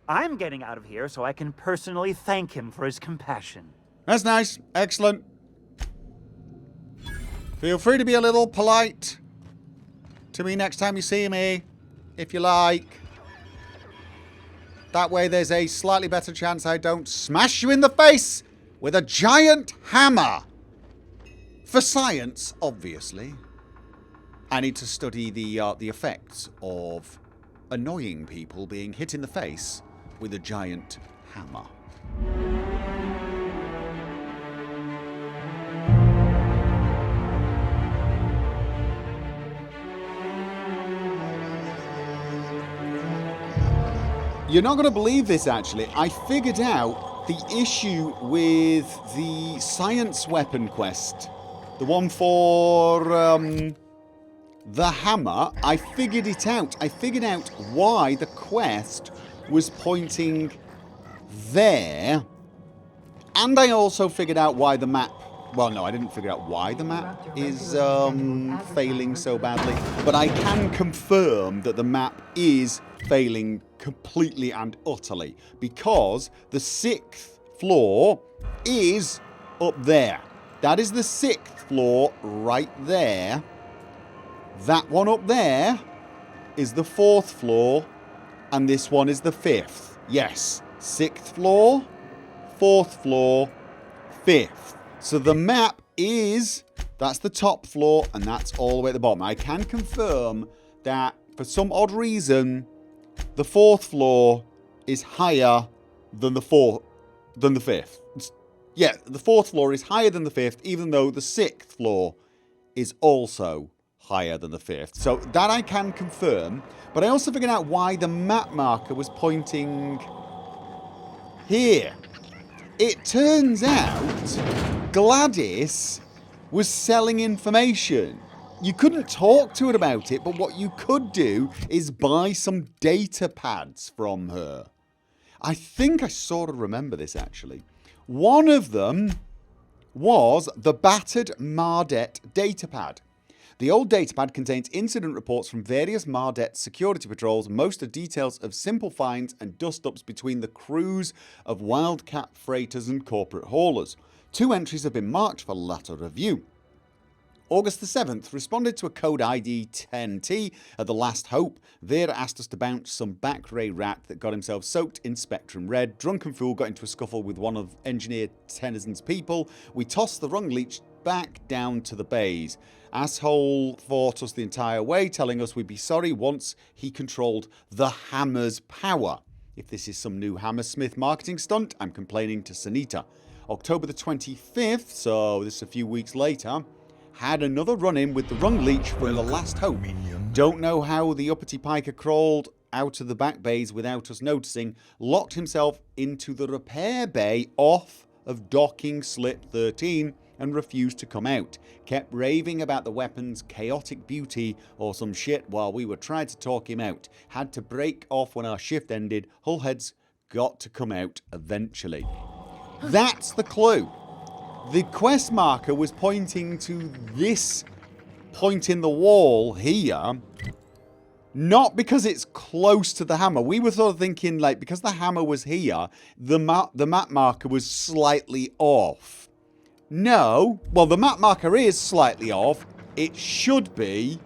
I'm getting out of here so I can personally thank him for his compassion. That's nice. Excellent. Feel free to be a little polite to me next time you see me, if you like. That way there's a slightly better chance I don't smash you in the face with a giant hammer. For science, obviously. I need to study the effects of annoying people being hit in the face with a giant hammer. You're not going to believe this, actually. I figured out the issue with the science weapon quest. The one for the hammer. I figured it out. I figured out why the quest was pointing there. And I also figured out why the map... Well, no, I didn't figure out why the map is failing so badly. But I can confirm that the map is failing completely and utterly. Because the 6th floor is up there. That is the 6th floor right there. That one up there is the 4th floor. And this one is the 5th. Yes. 6th floor, 4th floor, 5th. So the map is, that's the top floor, and that's all the way at the bottom. I can confirm that for some odd reason, the 4th floor is higher than the 5th. Yeah, the 4th floor is higher than the 5th, even though the 6th floor is also higher than the 5th. So that I can confirm. But I also figured out why the map marker was pointing here. It turns out Gladys was selling information. You couldn't talk to her about it, but what you could do is buy some data pads from her. I think I sort of remember this, actually. One of them was the battered Mardet datapad. The old datapad contains incident reports from various Mardet security patrols. Most are details of simple finds and dust-ups between the crews of Wildcat freighters and corporate haulers. 2 entries have been marked for latter review. August the 7th, responded to a code ID 10T at the Last Hope. Vera asked us to bounce some back ray rat that got himself soaked in Spectrum Red. Drunken fool got into a scuffle with one of Engineer Tennyson's people. We tossed the rung leech back down to the bays. Asshole fought us the entire way, telling us we'd be sorry once he controlled the hammer's power. If this is some new Hammersmith marketing stunt, I'm complaining to Sanita. October the 25th, so this is a few weeks later, had another run-in with the rung leech from the Last Hope. Don't know how the uppity piker crawled out of the back bays without us noticing, locked himself into the repair bay off of docking slip 13 and refused to come out. Kept raving about the weapon's chaotic beauty or some shit while we were trying to talk him out. Had to break off when our shift ended. Hullheads got to come out eventually. That's the clue. The quest marker was pointing to this point in the wall here, not because it's close to the hammer. We were sort of thinking, like, because the hammer was here, the map marker was slightly off. No, well, the map marker is slightly off. It should be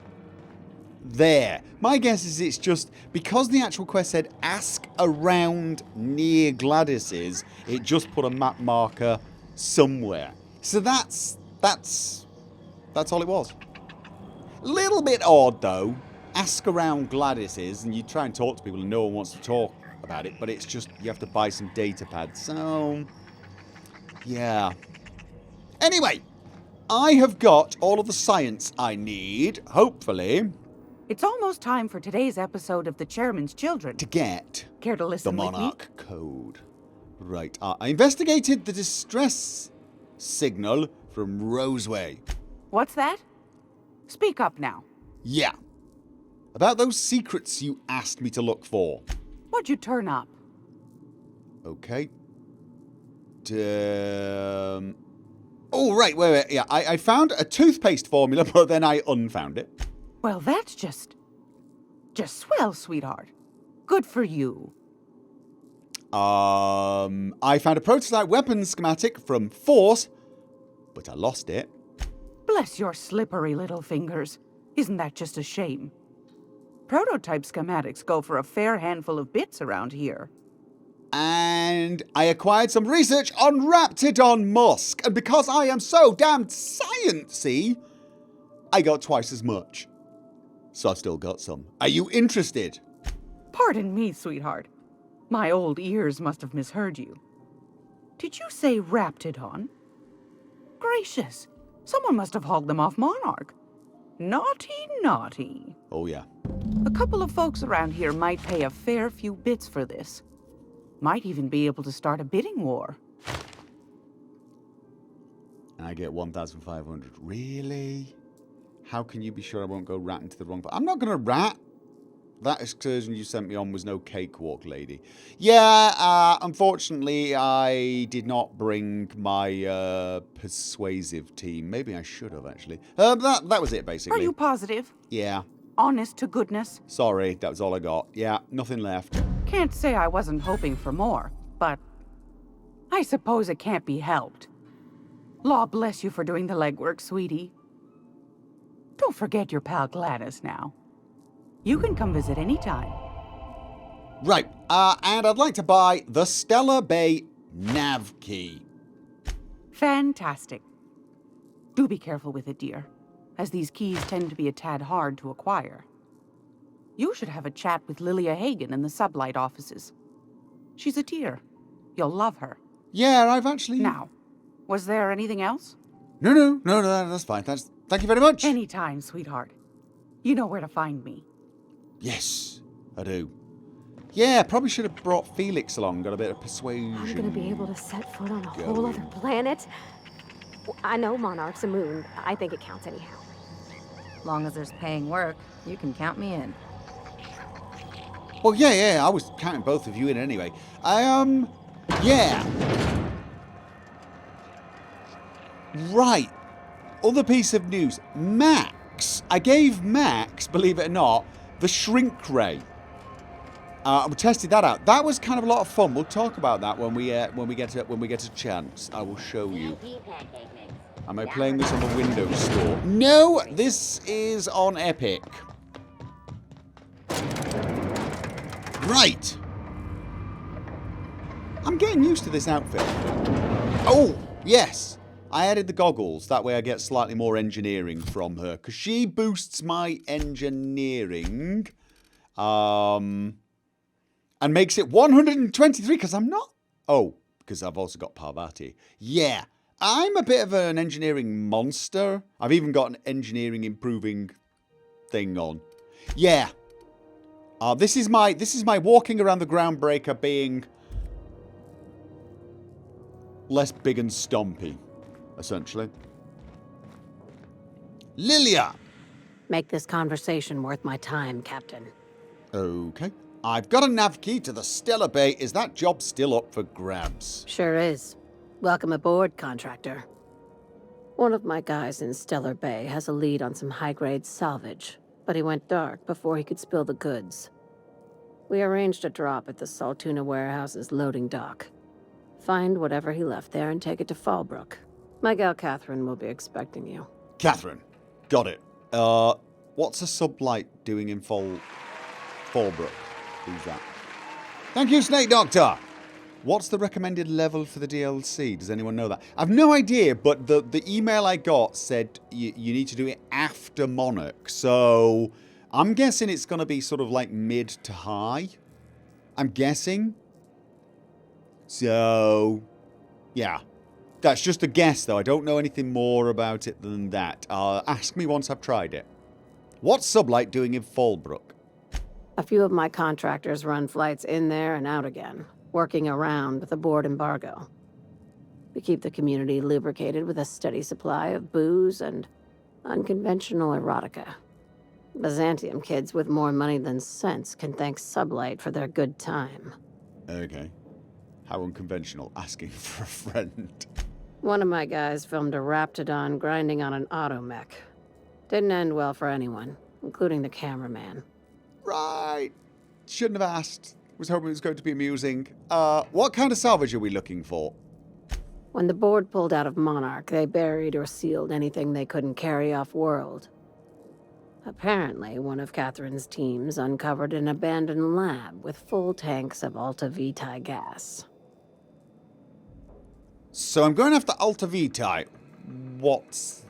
there. My guess is it's just because the actual quest said ask around near Gladys's, it just put a map marker somewhere. So that's all it was. Little bit odd though. Ask around Gladys's and you try and talk to people and no one wants to talk about it, but it's just you have to buy some data pads. So yeah. Anyway, I have got all of the science I need, hopefully. It's almost time for today's episode of The Chairman's Children. To get Care to listen the with me? Monarch code. Right. I investigated the distress signal from Roseway. What's that? Speak up now. Yeah. About those secrets you asked me to look for. What'd you turn up? Okay. Oh, right. Wait. Yeah, I found a toothpaste formula, but then I unfound it. Well, that's just swell, sweetheart. Good for you. I found a prototype weapon schematic from Force, but I lost it. Bless your slippery little fingers. Isn't that just a shame? Prototype schematics go for a fair handful of bits around here. And I acquired some research on Raptidon Musk, and because I am so damned sciencey, I got twice as much. So I've still got some. Are you interested? Pardon me, sweetheart. My old ears must have misheard you. Did you say Raptidon? Gracious, someone must have hauled them off Monarch. Naughty, naughty. Oh, yeah. A couple of folks around here might pay a fair few bits for this. Might even be able to start a bidding war. And I get 1,500. Really? How can you be sure I won't go rat into the wrong... I'm not going to rat. That excursion you sent me on was no cakewalk, lady. Yeah, unfortunately, I did not bring my persuasive team. Maybe I should have, actually. That was it, basically. Are you positive? Yeah. Honest to goodness? Sorry, that was all I got. Yeah, nothing left. Can't say I wasn't hoping for more, but I suppose it can't be helped. Law bless you for doing the legwork, sweetie. Don't forget your pal Gladys now. You can come visit anytime. Right, and I'd like to buy the Stellar Bay nav key. Fantastic. Do be careful with it, dear, as these keys tend to be a tad hard to acquire. You should have a chat with Lilia Hagen in the Sublight offices. She's a dear. You'll love her. Yeah, I've actually... Now, was there anything else? No, that's fine. Thank you very much. Anytime, sweetheart. You know where to find me. Yes, I do. Yeah, probably should have brought Felix along, got a bit of persuasion. I'm gonna be able to set foot on a whole other planet. I know Monarch's a moon. I think it counts anyhow. Long as there's paying work, you can count me in. Well, yeah, I was counting both of you in anyway. Yeah. Right. Other piece of news. Max. I gave Max, believe it or not, the shrink ray. We tested that out. That was kind of a lot of fun. We'll talk about that when we get a chance. I will show you. Am I playing this on the Windows Store? No, this is on Epic. Right. I'm getting used to this outfit. Oh, yes. I added the goggles. That way I get slightly more engineering from her. Because she boosts my engineering. And makes it 123 because I'm not... Oh, because I've also got Parvati. Yeah. I'm a bit of an engineering monster. I've even got an engineering improving thing on. Yeah. This is my walking around the groundbreaker being less big and stompy, essentially. Lilia! Make this conversation worth my time, Captain. Okay. I've got a nav key to the Stellar Bay. Is that job still up for grabs? Sure is. Welcome aboard, contractor. One of my guys in Stellar Bay has a lead on some high-grade salvage, but he went dark before he could spill the goods. We arranged a drop at the Saltuna warehouse's loading dock. Find whatever he left there and take it to Fallbrook. My gal Catherine will be expecting you. Catherine. Got it. What's a sublight doing in Fallbrook? Who's that? Thank you, Snake Doctor! What's the recommended level for the DLC? Does anyone know that? I've no idea, but the email I got said you need to do it after Monarch. So I'm guessing it's going to be sort of like mid to high. I'm guessing. So, yeah. That's just a guess, though. I don't know anything more about it than that. Ask me once I've tried it. What's Sublight doing in Fallbrook? A few of my contractors run flights in there and out again, working around with a board embargo. We keep the community lubricated with a steady supply of booze and unconventional erotica. Byzantium kids with more money than sense can thank Sublight for their good time. Okay. How unconventional, asking for a friend. One of my guys filmed a Raptidon grinding on an automech. Didn't end well for anyone, including the cameraman. Right. Shouldn't have asked. Was hoping it was going to be amusing. What kind of salvage are we looking for? When the board pulled out of Monarch, they buried or sealed anything they couldn't carry off-world. Apparently, one of Catherine's teams uncovered an abandoned lab with full tanks of Alta Vitae gas. So I'm going after Alta Vitae. What's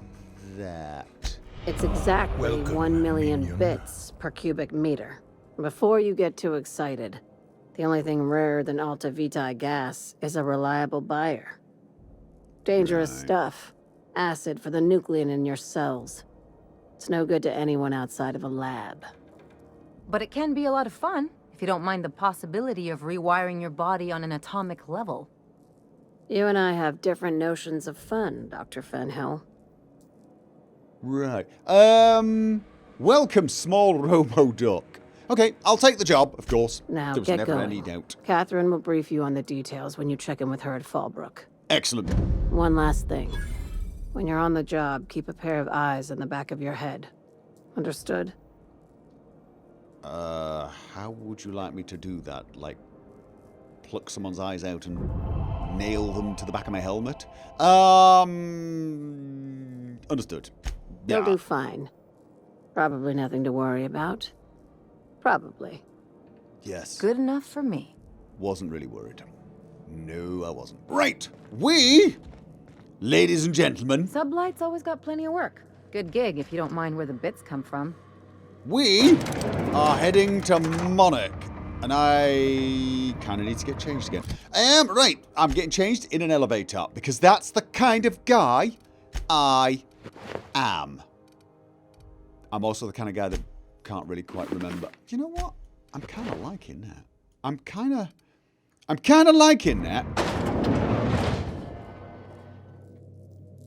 that? It's exactly 1 million bits per cubic meter. Before you get too excited, the only thing rarer than Alta Vitae gas is a reliable buyer. Dangerous stuff. Acid for the nucleon in your cells. It's no good to anyone outside of a lab. But it can be a lot of fun, if you don't mind the possibility of rewiring your body on an atomic level. You and I have different notions of fun, Dr. Fenhill. Right. Welcome, small robo-duck. Okay, I'll take the job, of course. Now There was get never going. any doubt. Catherine will brief you on the details when you check in with her at Fallbrook. Excellent. One last thing. When you're on the job, keep a pair of eyes in the back of your head. Understood? How would you like me to do that? Like, pluck someone's eyes out and nail them to the back of my helmet? Understood. You'll do fine. Probably nothing to worry about. Probably. Yes. Good enough for me. Wasn't really worried. No, I wasn't. Right. We, ladies and gentlemen, Sublight's always got plenty of work. Good gig if you don't mind where the bits come from. we are heading to Monarch. And I kind of need to get changed again. Right. I'm getting changed in an elevator because that's the kind of guy I am. I'm also the kind of guy that can't really quite remember. You know what? I'm kind of liking that. I'm kind of liking that.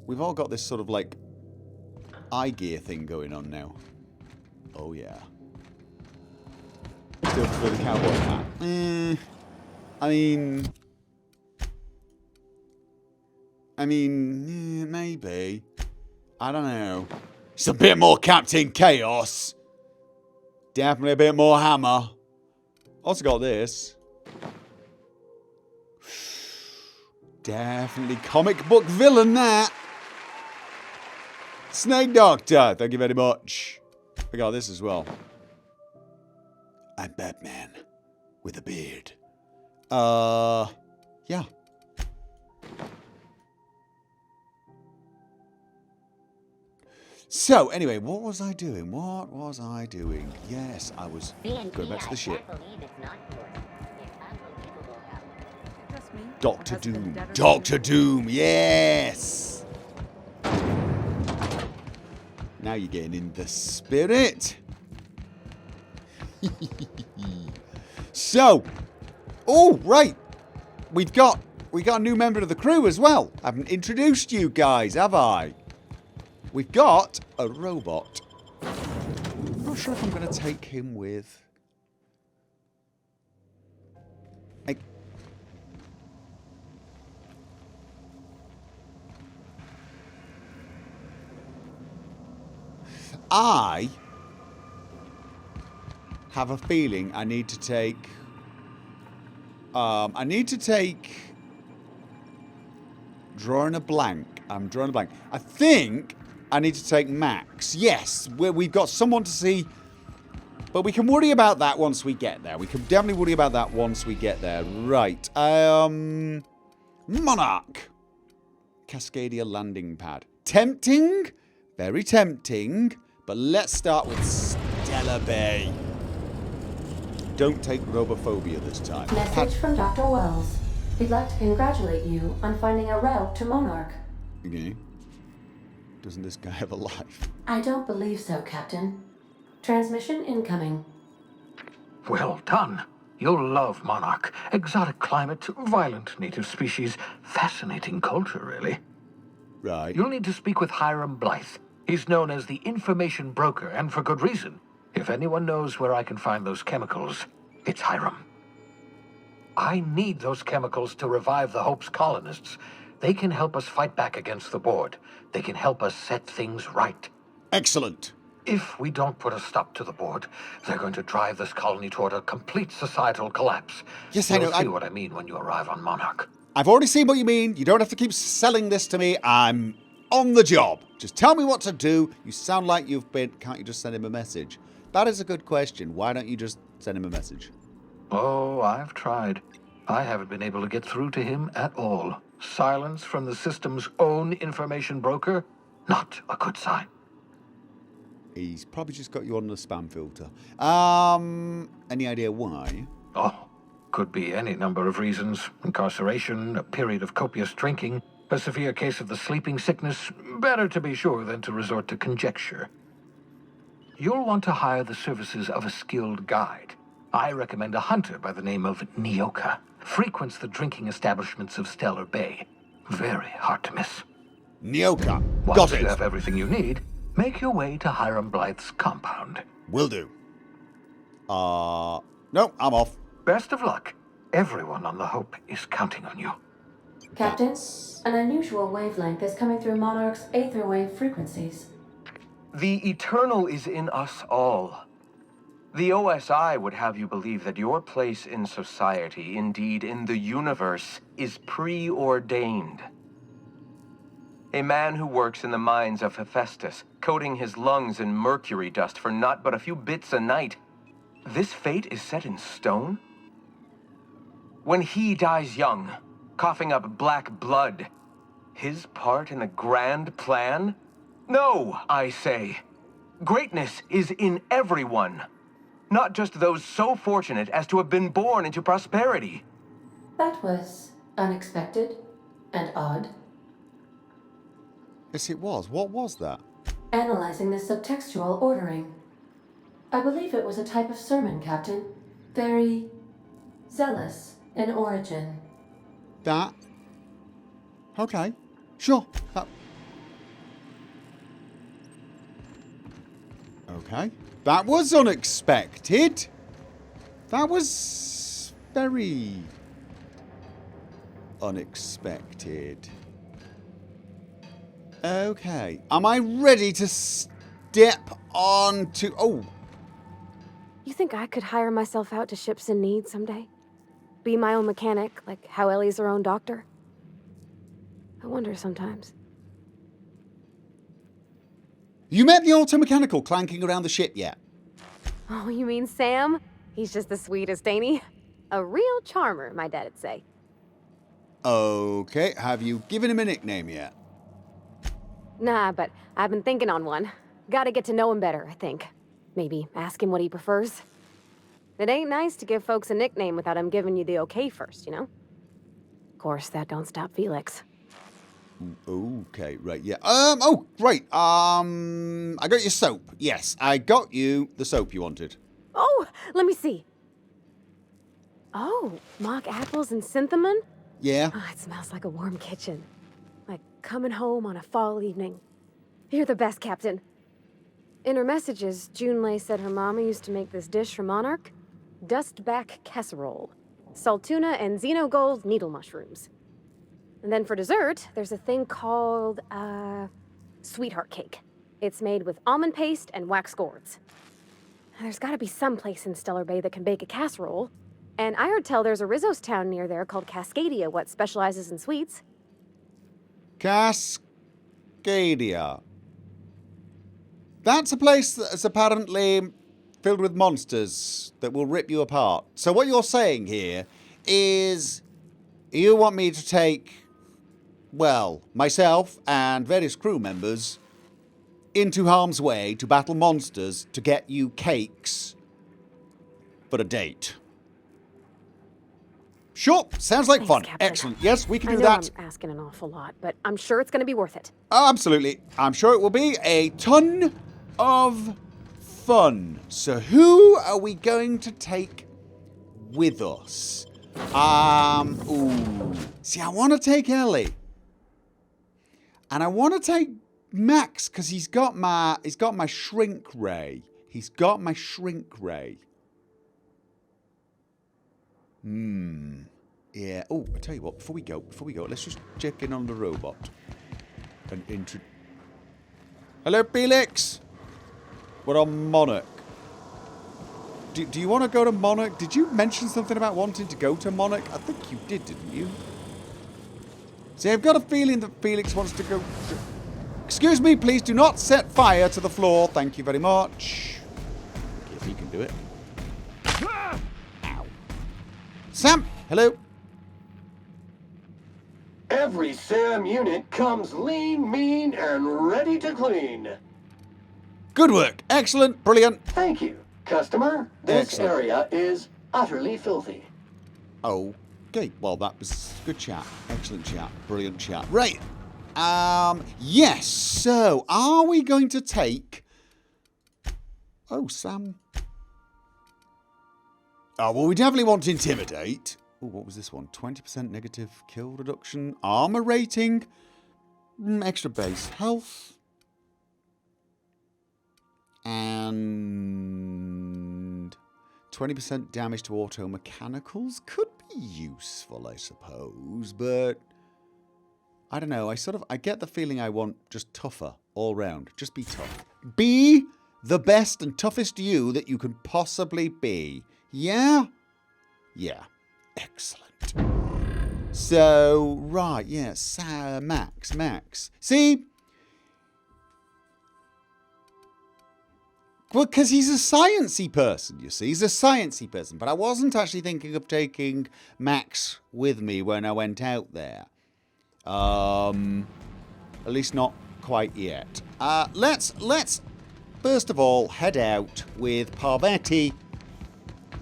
We've all got this sort of like eye gear thing going on now. Oh yeah. Still prefer the cowboy hat. I mean, maybe. I don't know. It's a bit more Captain Chaos. Definitely a bit more Hammer. Also got this. Definitely comic book villain, that. Snake Doctor, thank you very much. I got this as well. I'm Batman with a beard. Yeah. So, anyway, what was I doing? What was I doing? Yes, I was going back to the ship. Doctor Doom. Doctor Doom, yes! Now you're getting in the spirit. So, oh, right. We've got a new member of the crew as well. I haven't introduced you guys, have I? We've got a robot. I'm not sure if I'm going to take him with. I have a feeling I need to take. Drawing a blank. I'm drawing a blank. I think I need to take Max. Yes, we've got someone to see. But we can worry about that once we get there. We can definitely worry about that once we get there. Right. Monarch. Cascadia landing pad. Tempting. Very tempting. But let's start with Stellar Bay. Don't take robophobia this time. Message from Dr. Wells. He'd like to congratulate you on finding a route to Monarch. Okay. Doesn't this guy have a life? I don't believe so, Captain. Transmission incoming. Well done. You'll love Monarch. Exotic climate, violent native species, fascinating culture, really. Right. You'll need to speak with Hiram Blythe. He's known as the information broker, and for good reason. If anyone knows where I can find those chemicals, it's Hiram. I need those chemicals to revive the Hope's colonists. They can help us fight back against the board. They can help us set things right. Excellent. If we don't put a stop to the board, they're going to drive this colony toward a complete societal collapse. Yes, I know. You'll see what I mean when you arrive on Monarch. I've already seen what you mean. You don't have to keep selling this to me. I'm on the job. Just tell me what to do. You sound like you've been... Can't you just send him a message? That is a good question. Why don't you just send him a message? Oh, I've tried. I haven't been able to get through to him at all. Silence from the system's own information broker? Not a good sign. He's probably just got you on the spam filter. Any idea why? Oh, could be any number of reasons. Incarceration, a period of copious drinking, a severe case of the sleeping sickness. Better to be sure than to resort to conjecture. You'll want to hire the services of a skilled guide. I recommend a hunter by the name of Nyoka. Frequents the drinking establishments of Stellar Bay. Very hard to miss. Nyoka. Once Got you it. have everything you need, make your way to Hiram Blythe's compound. Will do. No, I'm off. Best of luck. Everyone on the Hope is counting on you. Captain, an unusual wavelength is coming through Monarch's aether wave frequencies. The eternal is in us all. The OSI would have you believe that your place in society, indeed in the universe, is preordained. A man who works in the mines of Hephaestus, coating his lungs in mercury dust for not but a few bits a night. This fate is set in stone? When he dies young, coughing up black blood, his part in the grand plan? No, I say. Greatness is in everyone, not just those so fortunate as to have been born into prosperity. That was unexpected and odd. Yes, it was. What was that? Analyzing the subtextual ordering. I believe it was a type of sermon, Captain. Very zealous in origin. That? Okay. Sure. That... Okay. That was unexpected. That was very unexpected. Okay. Am I ready to step on to... Oh. You think I could hire myself out to ships in need someday? Be my own mechanic, like how Ellie's her own doctor? I wonder sometimes. You met the auto-mechanical clanking around the ship yet? Oh, you mean Sam? He's just the sweetest, ain't he? A real charmer, my dad'd say. Okay. Have you given him a nickname yet? Nah, but I've been thinking on one. Gotta get to know him better, I think. Maybe ask him what he prefers. It ain't nice to give folks a nickname without him giving you the okay first, you know? Of course, that don't stop Felix. Okay, right, yeah. Oh, right. I got your soap. Yes, I got you the soap you wanted. Oh, let me see. Oh, mock apples and cinnamon? Yeah? Oh, it smells like a warm kitchen. Like coming home on a fall evening. You're the best, Captain. In her messages, Junlei said her mama used to make this dish for Monarch. Dustback casserole. Salt tuna and xenogold needle mushrooms. And then for dessert, there's a thing called, sweetheart cake. It's made with almond paste and wax gourds. There's gotta be some place in Stellar Bay that can bake a casserole. And I heard tell there's a Rizzo's town near there called Cascadia what specializes in sweets. Cascadia. That's a place that's apparently filled with monsters that will rip you apart. So what you're saying here is you want me to take, well, myself and various crew members into harm's way to battle monsters to get you cakes for a date. Sure, sounds like Thanks, fun. Captain. Excellent. Yes, we can do I know that. I'm asking an awful lot, but I'm sure it's gonna be worth it. Oh, absolutely. I'm sure it will be a ton of fun. So who are we going to take with us? Ooh. See, I want to take Ellie. And I want to take Max because he's got my shrink ray. He's got my shrink ray. Yeah. Oh, I tell you what, before we go, let's just check in on the robot. And Hello, Felix. We're on Monarch. Do you want to go to Monarch? Did you mention something about wanting to go to Monarch? I think you did, didn't you? See, I've got a feeling that Felix wants to go... Excuse me, please do not set fire to the floor. Thank you very much. If he can do it. Ow. Sam, hello. Every SAM unit comes lean, mean, and ready to clean. Good work. Excellent. Brilliant. Thank you, customer. This Excellent. area is utterly filthy. Okay. Well, that was good chat. Excellent chat. Brilliant chat. Right. Yes. So, are we going to take... Oh, Sam. Oh, well, we definitely want to intimidate. Oh, what was this one? 20% negative kill reduction. Armor rating. Extra base health. And 20% damage to auto mechanicals could be useful, I suppose, but I don't know. I get the feeling I want just tougher all round. Just be tough. Be the best and toughest you that you can possibly be. Yeah? Yeah. Excellent. So, right, yes, Max. See? Well, because he's a sciencey person, you see. He's a sciencey person. But I wasn't actually thinking of taking Max with me when I went out there. At least not quite yet. Let's first of all head out with Parvati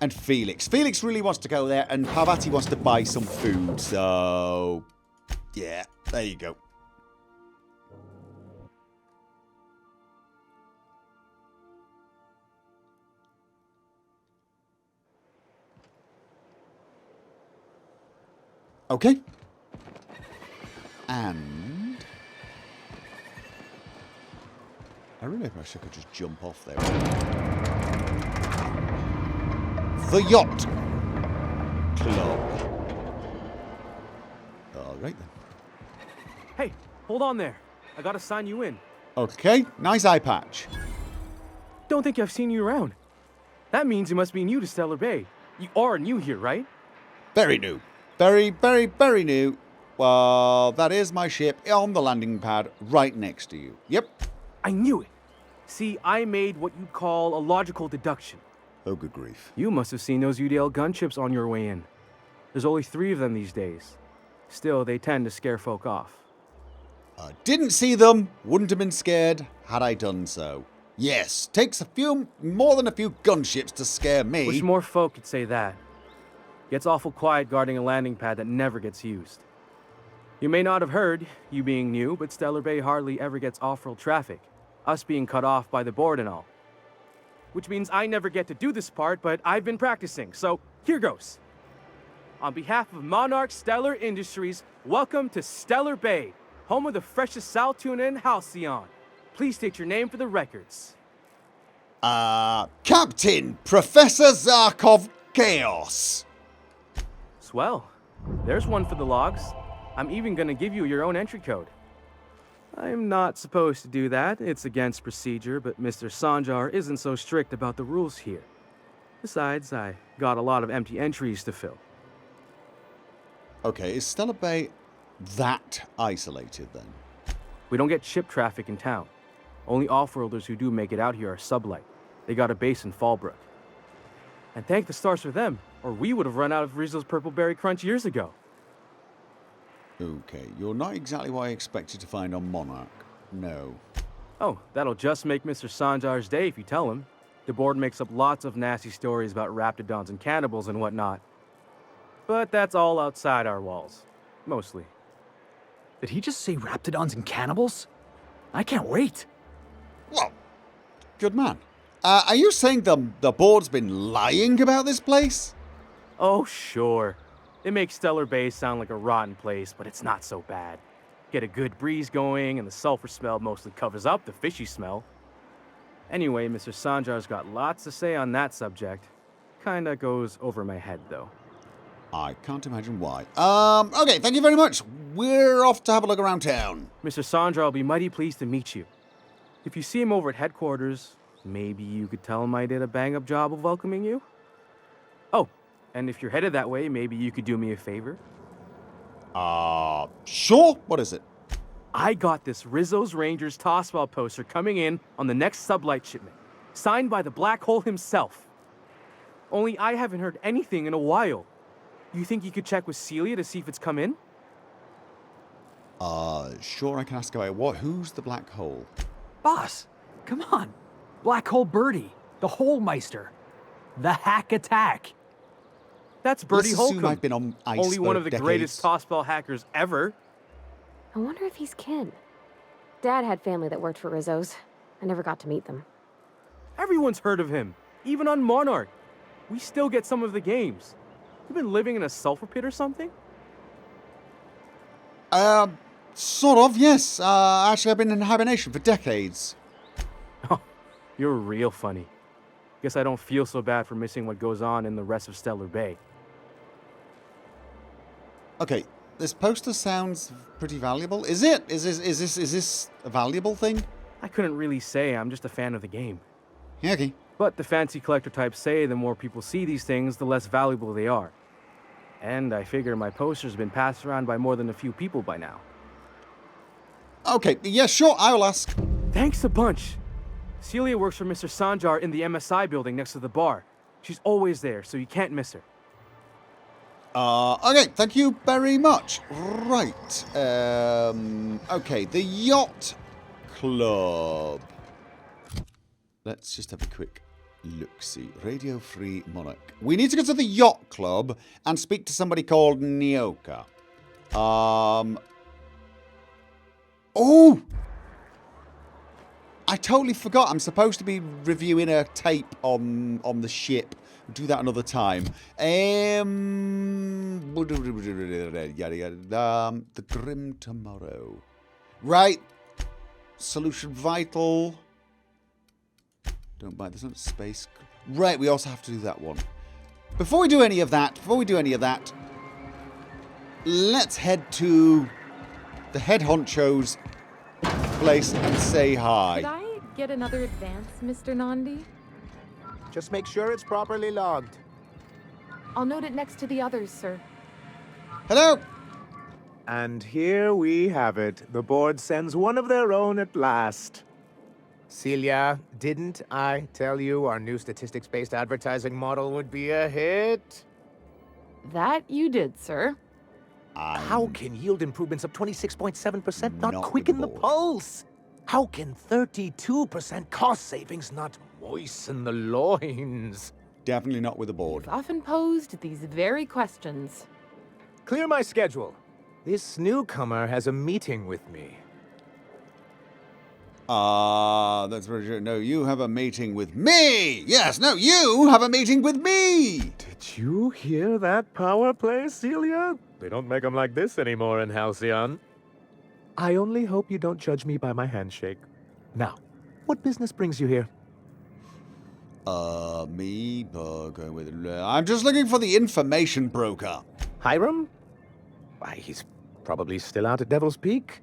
and Felix. Felix really wants to go there, and Parvati wants to buy some food. So, yeah, there you go. Okay. And I really wish I could just jump off there. The Yacht Club. All right then. Hey, hold on there. I gotta sign you in. Okay, nice eye patch. Don't think I've seen you around. That means you must be new to Stellar Bay. You are new here, right? Very new. Very, very, very new. Well, that is my ship on the landing pad right next to you. Yep. I knew it. See, I made what you'd call a logical deduction. Oh, good grief. You must have seen those UDL gunships on your way in. There's only 3 of them these days. Still, they tend to scare folk off. I didn't see them. Wouldn't have been scared had I done so. Yes, takes more than a few gunships to scare me. Wish more folk could say that. Gets awful quiet guarding a landing pad that never gets used. You may not have heard, you being new, but Stellar Bay hardly ever gets off-world traffic. Us being cut off by the board and all. Which means I never get to do this part, but I've been practicing, so here goes. On behalf of Monarch Stellar Industries, welcome to Stellar Bay, home of the freshest sal tuna and halcyon. Please state your name for the records. Captain Professor Zarkov Chaos. Swell. There's one for the logs. I'm even gonna give you your own entry code. I'm not supposed to do that. It's against procedure, but Mr. Sanjar isn't so strict about the rules here. Besides, I got a lot of empty entries to fill. Okay, is Stellar Bay that isolated then? We don't get ship traffic in town. Only off-worlders who do make it out here are sublight. They got a base in Fallbrook. And thank the stars for them, or we would have run out of Rizzo's Purple Berry Crunch years ago. Okay, you're not exactly what I expected to find on Monarch. No. Oh, that'll just make Mr. Sanjar's day if you tell him. The board makes up lots of nasty stories about raptidons and cannibals and whatnot. But that's all outside our walls. Mostly. Did he just say raptidons and cannibals? I can't wait. Well, good man. Are you saying the board's been lying about this place? Oh, sure. It makes Stellar Bay sound like a rotten place, but it's not so bad. Get a good breeze going, and the sulfur smell mostly covers up the fishy smell. Anyway, Mr. Sanjar's got lots to say on that subject. Kinda goes over my head, though. I can't imagine why. Okay, thank you very much. We're off to have a look around town. Mr. Sanjar will be mighty pleased to meet you. If you see him over at headquarters, Maybe you could tell him I did a bang-up job of welcoming you? Oh, and if you're headed that way, maybe you could do me a favor? Sure. What is it? I got this Rizzo's Rangers Tossball poster coming in on the next sublight shipment, signed by the Black Hole himself. Only I haven't heard anything in a while. You think you could check with Celia to see if it's come in? Sure, I can ask away. What? Who's the Black Hole? Boss, come on. Black Hole Birdie, the Hole Meister, the Hack Attack. That's Bertie Let's assume Holcomb. I've been on ice Only for one of the decades. greatest tossball hackers ever. I wonder if he's kin. Dad had family that worked for Rizzo's. I never got to meet them. Everyone's heard of him, even on Monarch. We still get some of the games. You been living in a sulfur pit or something? Sort of, yes. Actually, I've been in hibernation for decades. Oh, you're real funny. Guess I don't feel so bad for missing what goes on in the rest of Stellar Bay. Okay, this poster sounds pretty valuable. Is it? Is this a valuable thing? I couldn't really say. I'm just a fan of the game. Yeah, okay. But the fancy collector types say the more people see these things, the less valuable they are. And I figure my poster's been passed around by more than a few people by now. Okay, yeah, sure, I will ask. Thanks a bunch. Celia works for Mr. Sanjar in the MSI building next to the bar. She's always there, so you can't miss her. Okay, thank you very much. Right, okay, the Yacht Club. Let's just have a quick look-see. Radio Free Monarch. We need to go to the Yacht Club and speak to somebody called Nyoka. Oh! I totally forgot. I'm supposed to be reviewing a tape on the ship. We'll do that another time. The Grim Tomorrow. Right. Solution Vital. Don't buy this one. Space. Right, we also have to do that one. Before we do any of that, let's head to the head honcho's place and say hi. Could I get another advance, Mr. Nandi? Just make sure it's properly logged. I'll note it next to the others, sir. Hello. And here we have it. The board sends one of their own at last. Celia, didn't I tell you our new statistics-based advertising model would be a hit? That you did, sir. How can yield improvements of 26.7% not Not quicken the with the pulse? How can 32% cost savings not moisten the loins? Definitely not with the board. I've often posed these very questions. Clear my schedule. This newcomer has a meeting with me. That's very true. No, you have a meeting with me. Yes, no, you have a meeting with me. Did you hear that power play, Celia? They don't make them like this anymore in Halcyon. I only hope you don't judge me by my handshake. Now, what business brings you here? Me, going with. I'm just looking for the information broker. Hiram? Why, he's probably still out at Devil's Peak.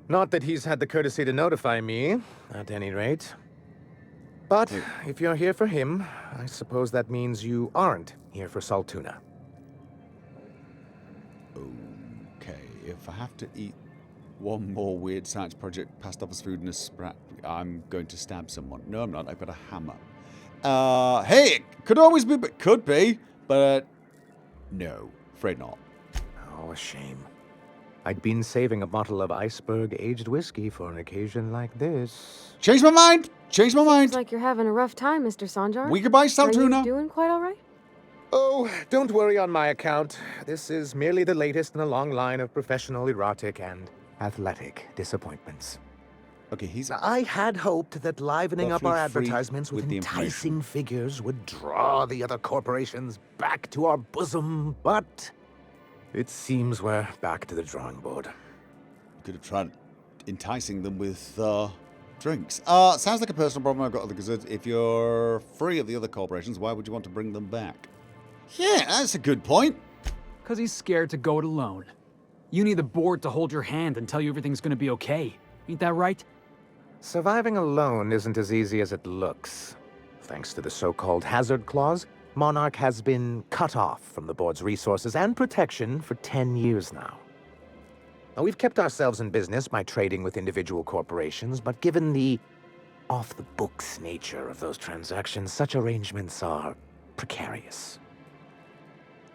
Not that he's had the courtesy to notify me, at any rate. But if you're here for him, I suppose that means you aren't here for Saltuna. Okay, if I have to eat one more weird science project past office food and a sprat, I'm going to stab someone. No, I'm not. I've got a hammer. Hey, it could always be, but could be, but no, afraid not. Oh, a shame. I'd been saving a bottle of iceberg-aged whiskey for an occasion like this. Change my mind. Change my mind. Seems like you're having a rough time, Mr. Sanjar. We could buy Are Saltuna. you doing quite all right? Oh, don't worry on my account. This is merely the latest in a long line of professional erotic and athletic disappointments. Okay, he's. I had hoped that livening up our Awfully free advertisements with with the enticing figures would draw the other corporations back to our bosom, but it seems we're back to the drawing board. Could have tried enticing them with drinks. Sounds like a personal problem I've got because if you're free of the other corporations, why would you want to bring them back? Yeah, that's a good point. Because he's scared to go it alone. You need the board to hold your hand and tell you everything's gonna be okay. Ain't that right? Surviving alone isn't as easy as it looks. Thanks to the so-called hazard clause, Monarch has been cut off from the board's resources and protection for 10 years now. Now, we've kept ourselves in business by trading with individual corporations, but given the off-the-books nature of those transactions, such arrangements are precarious.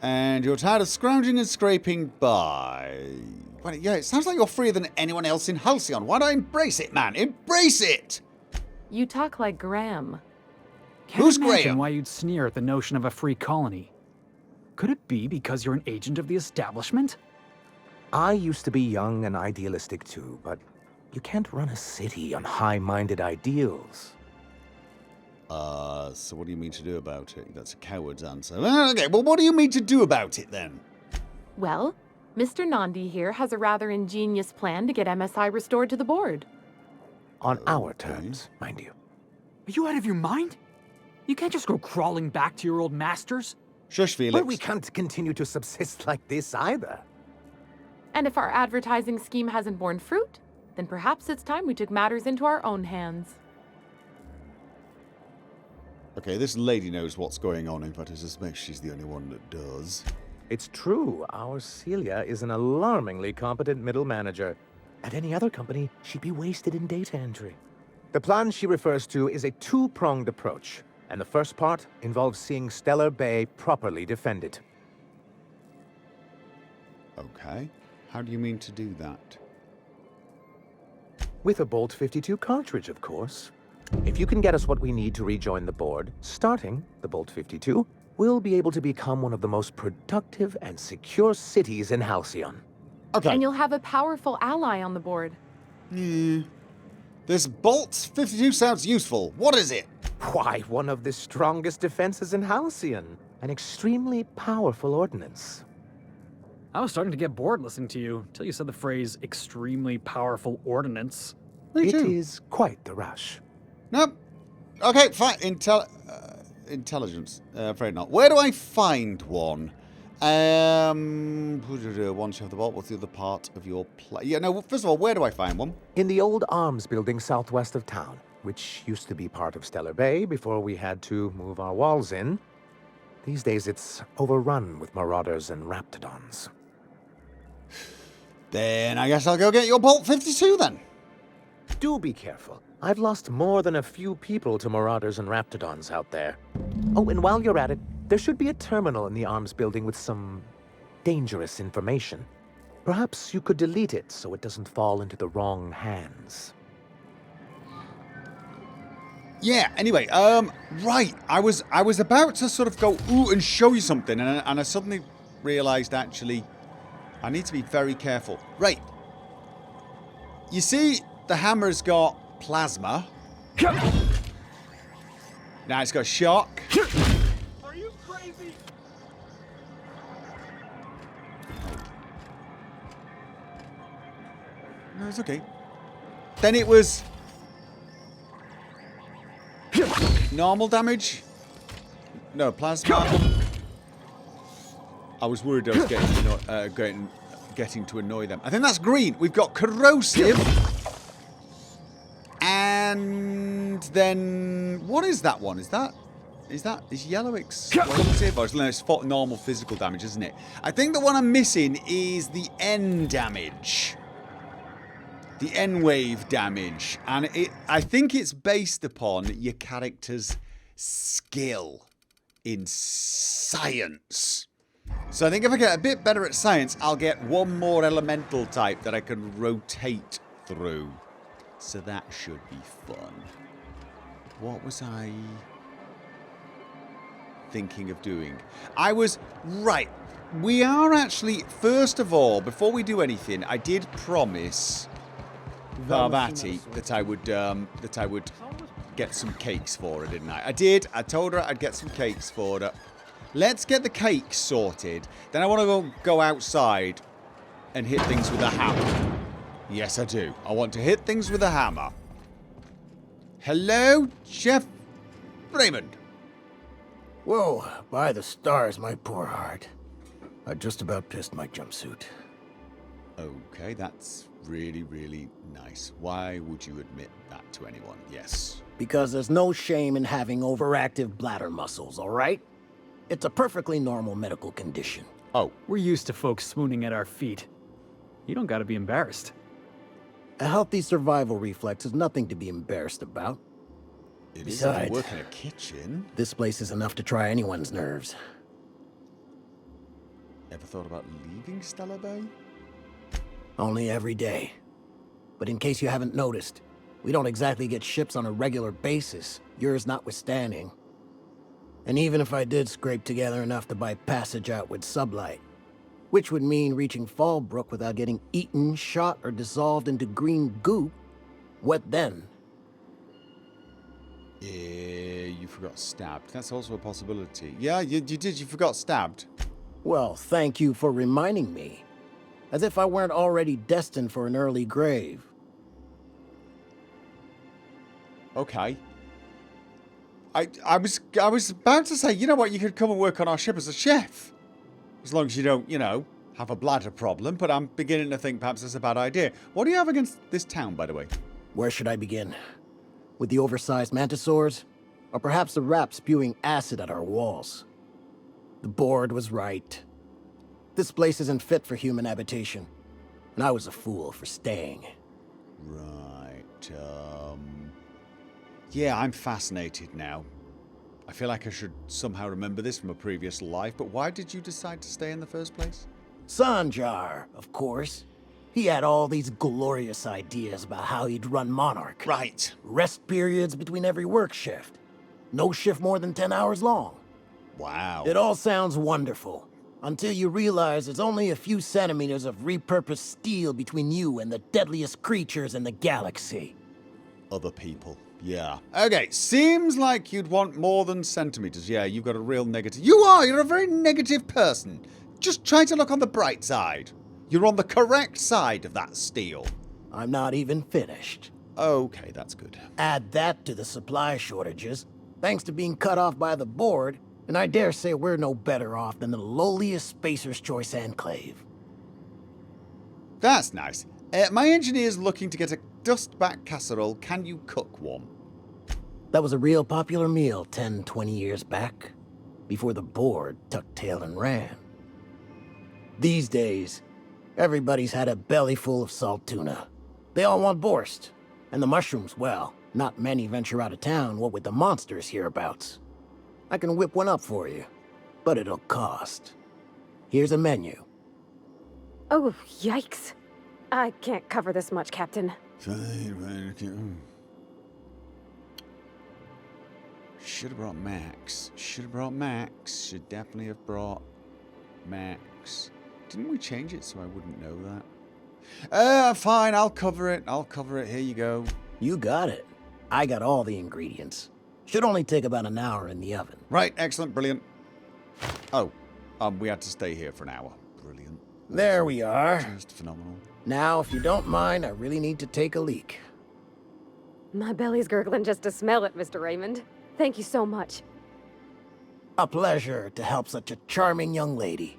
And you're tired of scrounging and scraping by. Well, yeah, it sounds like you're freer than anyone else in Halcyon. Why not embrace it, man? Embrace it! You talk like Graham. Can't Who's imagine Graham? why you'd sneer at the notion of a free colony. Could it be because you're an agent of the establishment? I used to be young and idealistic too, but you can't run a city on high-minded ideals. So what do you mean to do about it? That's a coward's answer. Okay, well, what do you mean to do about it, then? Well, Mr. Nandi here has a rather ingenious plan to get MSI restored to the board. On our terms, mind you. Are you out of your mind? You can't just go crawling back to your old masters. Shush, Felix. But we can't continue to subsist like this either. And if our advertising scheme hasn't borne fruit, then perhaps it's time we took matters into our own hands. Okay, this lady knows what's going on. In fact, I suspect she's the only one that does. It's true, our Celia is an alarmingly competent middle manager. At any other company, she'd be wasted in data entry. The plan she refers to is a two-pronged approach, and the first part involves seeing Stellar Bay properly defended. Okay. How do you mean to do that? With a Bolt 52 cartridge, of course. If you can get us what we need to rejoin the board, starting the Bolt 52, we'll be able to become one of the most productive and secure cities in Halcyon. Okay. And you'll have a powerful ally on the board. This Bolt 52 sounds useful. What is it? Why, one of the strongest defenses in Halcyon. An extremely powerful ordnance. I was starting to get bored listening to you until you said the phrase extremely powerful ordnance. Me It too. is quite the rush. Nope. Okay, fine. Intelligence. Afraid not. Where do I find one? Once you have the vault, what's the other part of your plan? Yeah, no, first of all, where do I find one? In the old arms building southwest of town, which used to be part of Stellar Bay before we had to move our walls in. These days it's overrun with marauders and raptidons. Then I guess I'll go get your Bolt 52 then. Do be careful. I've lost more than a few people to marauders and raptidons out there. Oh, and while you're at it, there should be a terminal in the arms building with some dangerous information. Perhaps you could delete it so it doesn't fall into the wrong hands. Yeah, anyway, right. I was about to sort of go, ooh, and show you something, and I suddenly realized, actually, I need to be very careful. Right. You see, the hammer's got plasma. Now it's got shock. Are you crazy? No, it's okay. Then it was normal damage. No, plasma. I was worried I was getting to annoy them. I think that's green. We've got corrosive. And then what is that one? Is yellow explosive? Or it's normal physical damage, isn't it? I think the one I'm missing is the N damage. The N-wave damage. And I think it's based upon your character's skill in science. So I think if I get a bit better at science, I'll get one more elemental type that I can rotate through. So that should be fun. What was I thinking of doing? Right. We are actually, first of all, before we do anything, I did promise Varvati that I would get some cakes for her, didn't I? I did. I told her I'd get some cakes for her. Let's get the cakes sorted. Then I want to go outside and hit things with a hammer. Yes, I do. I want to hit things with a hammer. Hello, Chef Raymond. Whoa, by the stars, my poor heart. I just about pissed my jumpsuit. Okay, that's really, really nice. Why would you admit that to anyone? Yes. Because there's no shame in having overactive bladder muscles, all right? It's a perfectly normal medical condition. Oh. We're used to folks swooning at our feet. You don't gotta be embarrassed. A healthy survival reflex is nothing to be embarrassed about. It is if you work in a kitchen. This place is enough to try anyone's nerves. Ever thought about leaving Stellar Bay? Only every day. But in case you haven't noticed, we don't exactly get ships on a regular basis, yours notwithstanding. And even if I did scrape together enough to buy passage out with sublight, which would mean reaching Fallbrook without getting eaten, shot, or dissolved into green goop, what then? You forgot stabbed. That's also a possibility. Yeah, you did. You forgot stabbed. Well, thank you for reminding me. As if I weren't already destined for an early grave. Okay. I was about to say, you know what, you could come and work on our ship as a chef. As long as you don't, you know, have a bladder problem, but I'm beginning to think perhaps that's a bad idea. What do you have against this town, by the way? Where should I begin? With the oversized mantisaurs? Or perhaps the rap spewing acid at our walls? The board was right. This place isn't fit for human habitation. And I was a fool for staying. Right, yeah, I'm fascinated now. I feel like I should somehow remember this from a previous life, but why did you decide to stay in the first place? Sanjar, of course. He had all these glorious ideas about how he'd run Monarch. Right. Rest periods between every work shift. No shift more than 10 hours long. Wow. It all sounds wonderful. Until you realize there's only a few centimeters of repurposed steel between you and the deadliest creatures in the galaxy. Other people. Yeah. Okay, seems like you'd want more than centimeters. Yeah, you've got a real negative... You're a very negative person. Just try to look on the bright side. You're on the correct side of that steel. I'm not even finished. Okay, that's good. Add that to the supply shortages, thanks to being cut off by the board, and I dare say we're no better off than the lowliest Spacer's Choice enclave. That's nice. My engineer's looking to get a dustback casserole. Can you cook one? That was a real popular meal 10, 20 years back, before the board tucked tail and ran. These days, everybody's had a belly full of salt tuna. They all want borscht. And the mushrooms, well, not many venture out of town, what with the monsters hereabouts. I can whip one up for you, but it'll cost. Here's a menu. Oh, yikes. I can't cover this much, Captain. Should have brought Max. Should definitely have brought Max. Didn't we change it so I wouldn't know that? Fine, I'll cover it. Here you go. You got it. I got all the ingredients. Should only take about an hour in the oven. Right, excellent, brilliant. Oh, we had to stay here for an hour. Brilliant. There we are. Just phenomenal. Now, if you don't mind, I really need to take a leak. My belly's gurgling just to smell it, Mr. Raymond. Thank you so much. A pleasure to help such a charming young lady.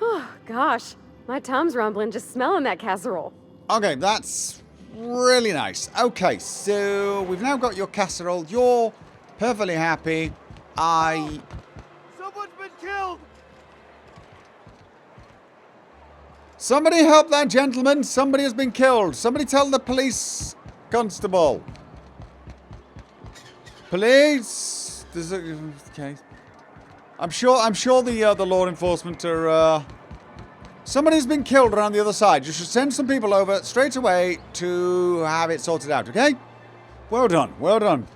Oh, gosh. My tum's rumbling just smelling that casserole. Okay, that's really nice. Okay, so we've now got your casserole. You're perfectly happy. Someone's been killed! Somebody help that gentleman. Somebody has been killed. Somebody tell the police constable. Police. There's a okay. I'm sure the law enforcement are. Somebody's been killed around the other side. You should send some people over straight away to have it sorted out. Okay? Well done. Well done.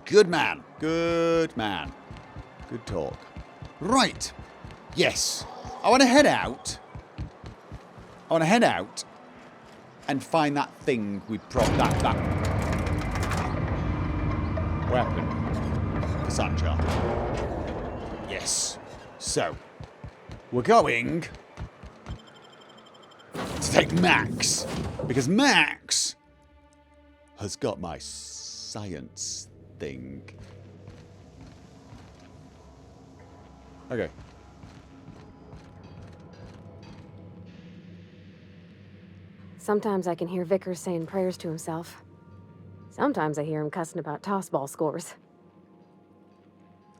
Good man. Good man. Good talk. Right. Yes. I want to head out. And find that thing we that weapon. The Sanjar. Yes. So, we're going to take Max. Because Max has got my science thing. Okay. Sometimes I can hear Vickers saying prayers to himself. Sometimes I hear him cussing about tossball scores.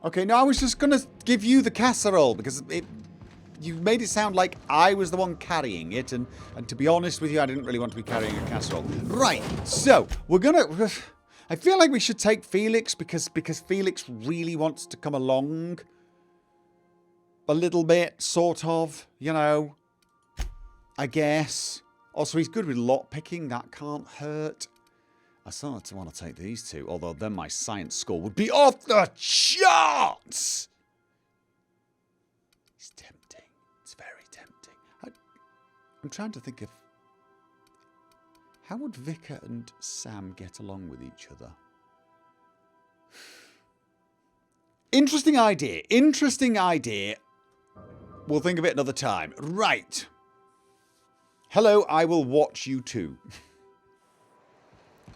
Okay, no, I was just going to give you the casserole because you made it sound like I was the one carrying it, and to be honest with you, I didn't really want to be carrying a casserole. Right, so we're going to... I feel like we should take Felix because Felix really wants to come along a little bit, sort of, you know, I guess. Also, he's good with lockpicking. That can't hurt. I sort of want to take these two, although then my science score would be off the charts. It's tempting. It's very tempting. I'm trying to think of how would Vicar and Sam get along with each other. Interesting idea. Interesting idea. We'll think of it another time. Right. Hello, I will watch you too.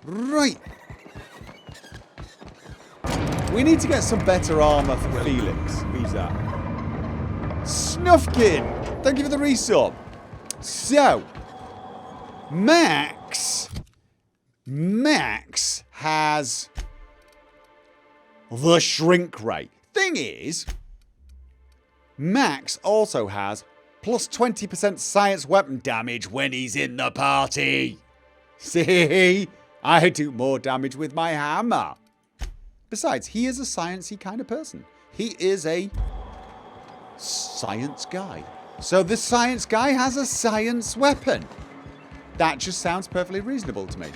Right. We need to get some better armor for Felix. Who's that? Snuffkin! Thank you for the resub. So, Max has the shrink rate. Thing is, Max also has plus 20% science weapon damage when he's in the party. See? I do more damage with my hammer. Besides, he is a sciencey kind of person. He is a science guy. So the science guy has a science weapon. That just sounds perfectly reasonable to me.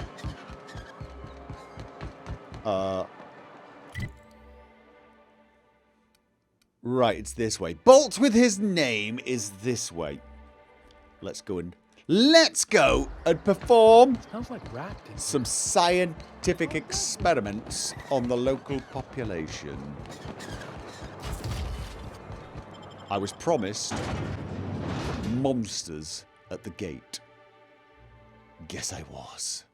Right, it's this way. Bolt with his name is this way. Let's go and perform Smells like rat. some scientific experiments on the local population. I was promised monsters at the gate. Guess I was.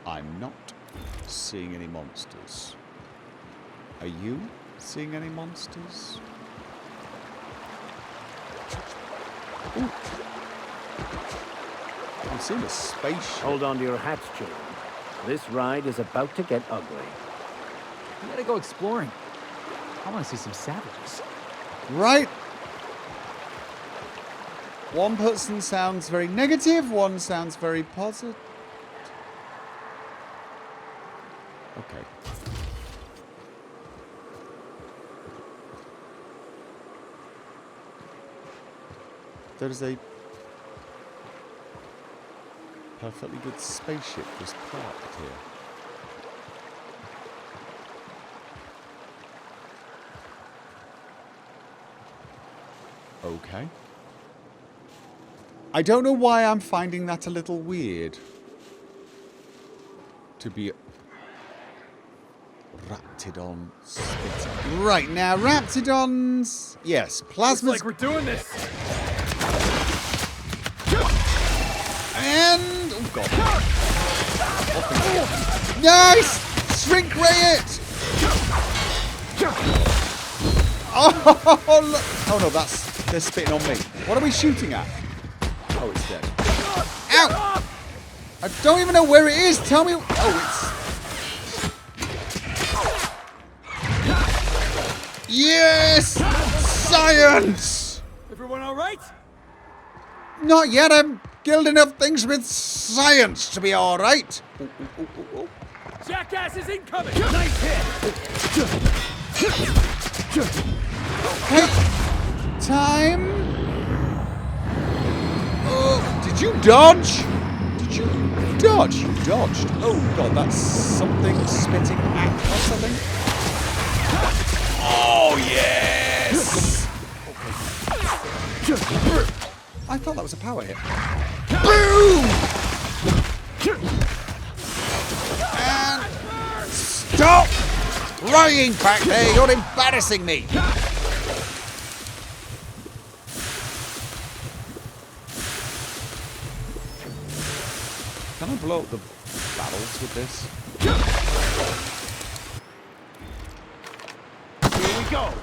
I'm not seeing any monsters. Are you seeing any monsters? Ooh. I'm seeing a spaceship. Hold on to your hats, children. This ride is about to get ugly. We gotta go exploring. I want to see some savages. Right. One person sounds very negative, one sounds very positive. Okay. There's a perfectly good spaceship just parked here. Okay. I don't know why I'm finding that a little weird. To be Raptidon spitting. Right, now Raptidons... Yes, plasmas... Looks like we're doing this! And... Oh, God. Nice! Shrink ray it! Oh, look. Oh, no, that's... They're spitting on me. What are we shooting at? Oh, it's dead. Ow! I don't even know where it is. Tell me... Oh, it's... Yes! Science! Everyone all right? Not yet. I'm killed enough things with science to be all right. Jackass is incoming! Nice hit! Okay. Time. Oh, did you dodge? Did you dodge? You dodged. Oh, God, that's something spitting at or something. Oh, yes! I thought that was a power hit. Boom! And stop lying back there. You're embarrassing me. Can I blow up the barrels with this? go!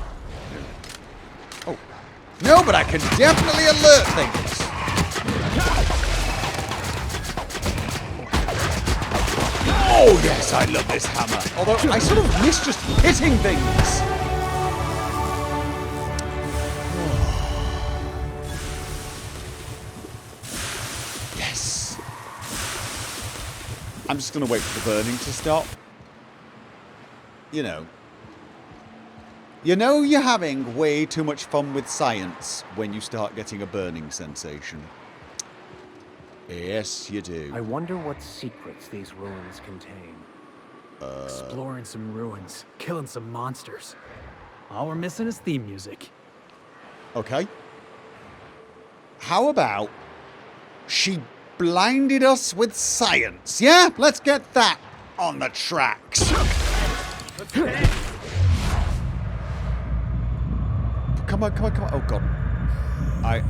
Oh. No, but I can definitely alert things. Oh, yes, I love this hammer. Although I sort of miss just hitting things. Yes. I'm just going to wait for the burning to stop. You know you're having way too much fun with science when you start getting a burning sensation. Yes, you do. I wonder what secrets these ruins contain. Exploring some ruins, killing some monsters. All we're missing is theme music. Okay. How about she blinded us with science? Yeah, let's get that on the tracks. Come on. Oh god. I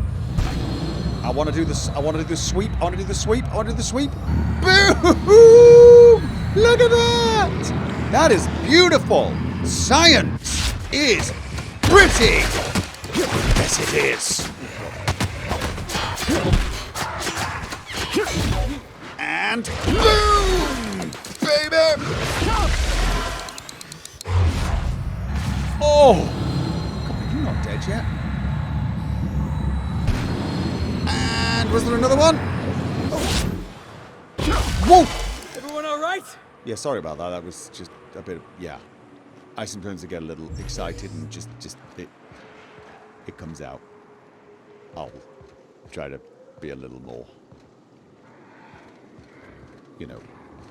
want to do this. I want to do the sweep. I want to do the sweep. Boom! Look at that! That is beautiful. Science is pretty. Yes, it is. And boom, baby! Oh, come on, you're not dead yet. And was there another one? Oh. Whoa! Everyone all right? Yeah, sorry about that. That was just a bit of, yeah. I sometimes get a little excited and just it comes out. I'll try to be a little more,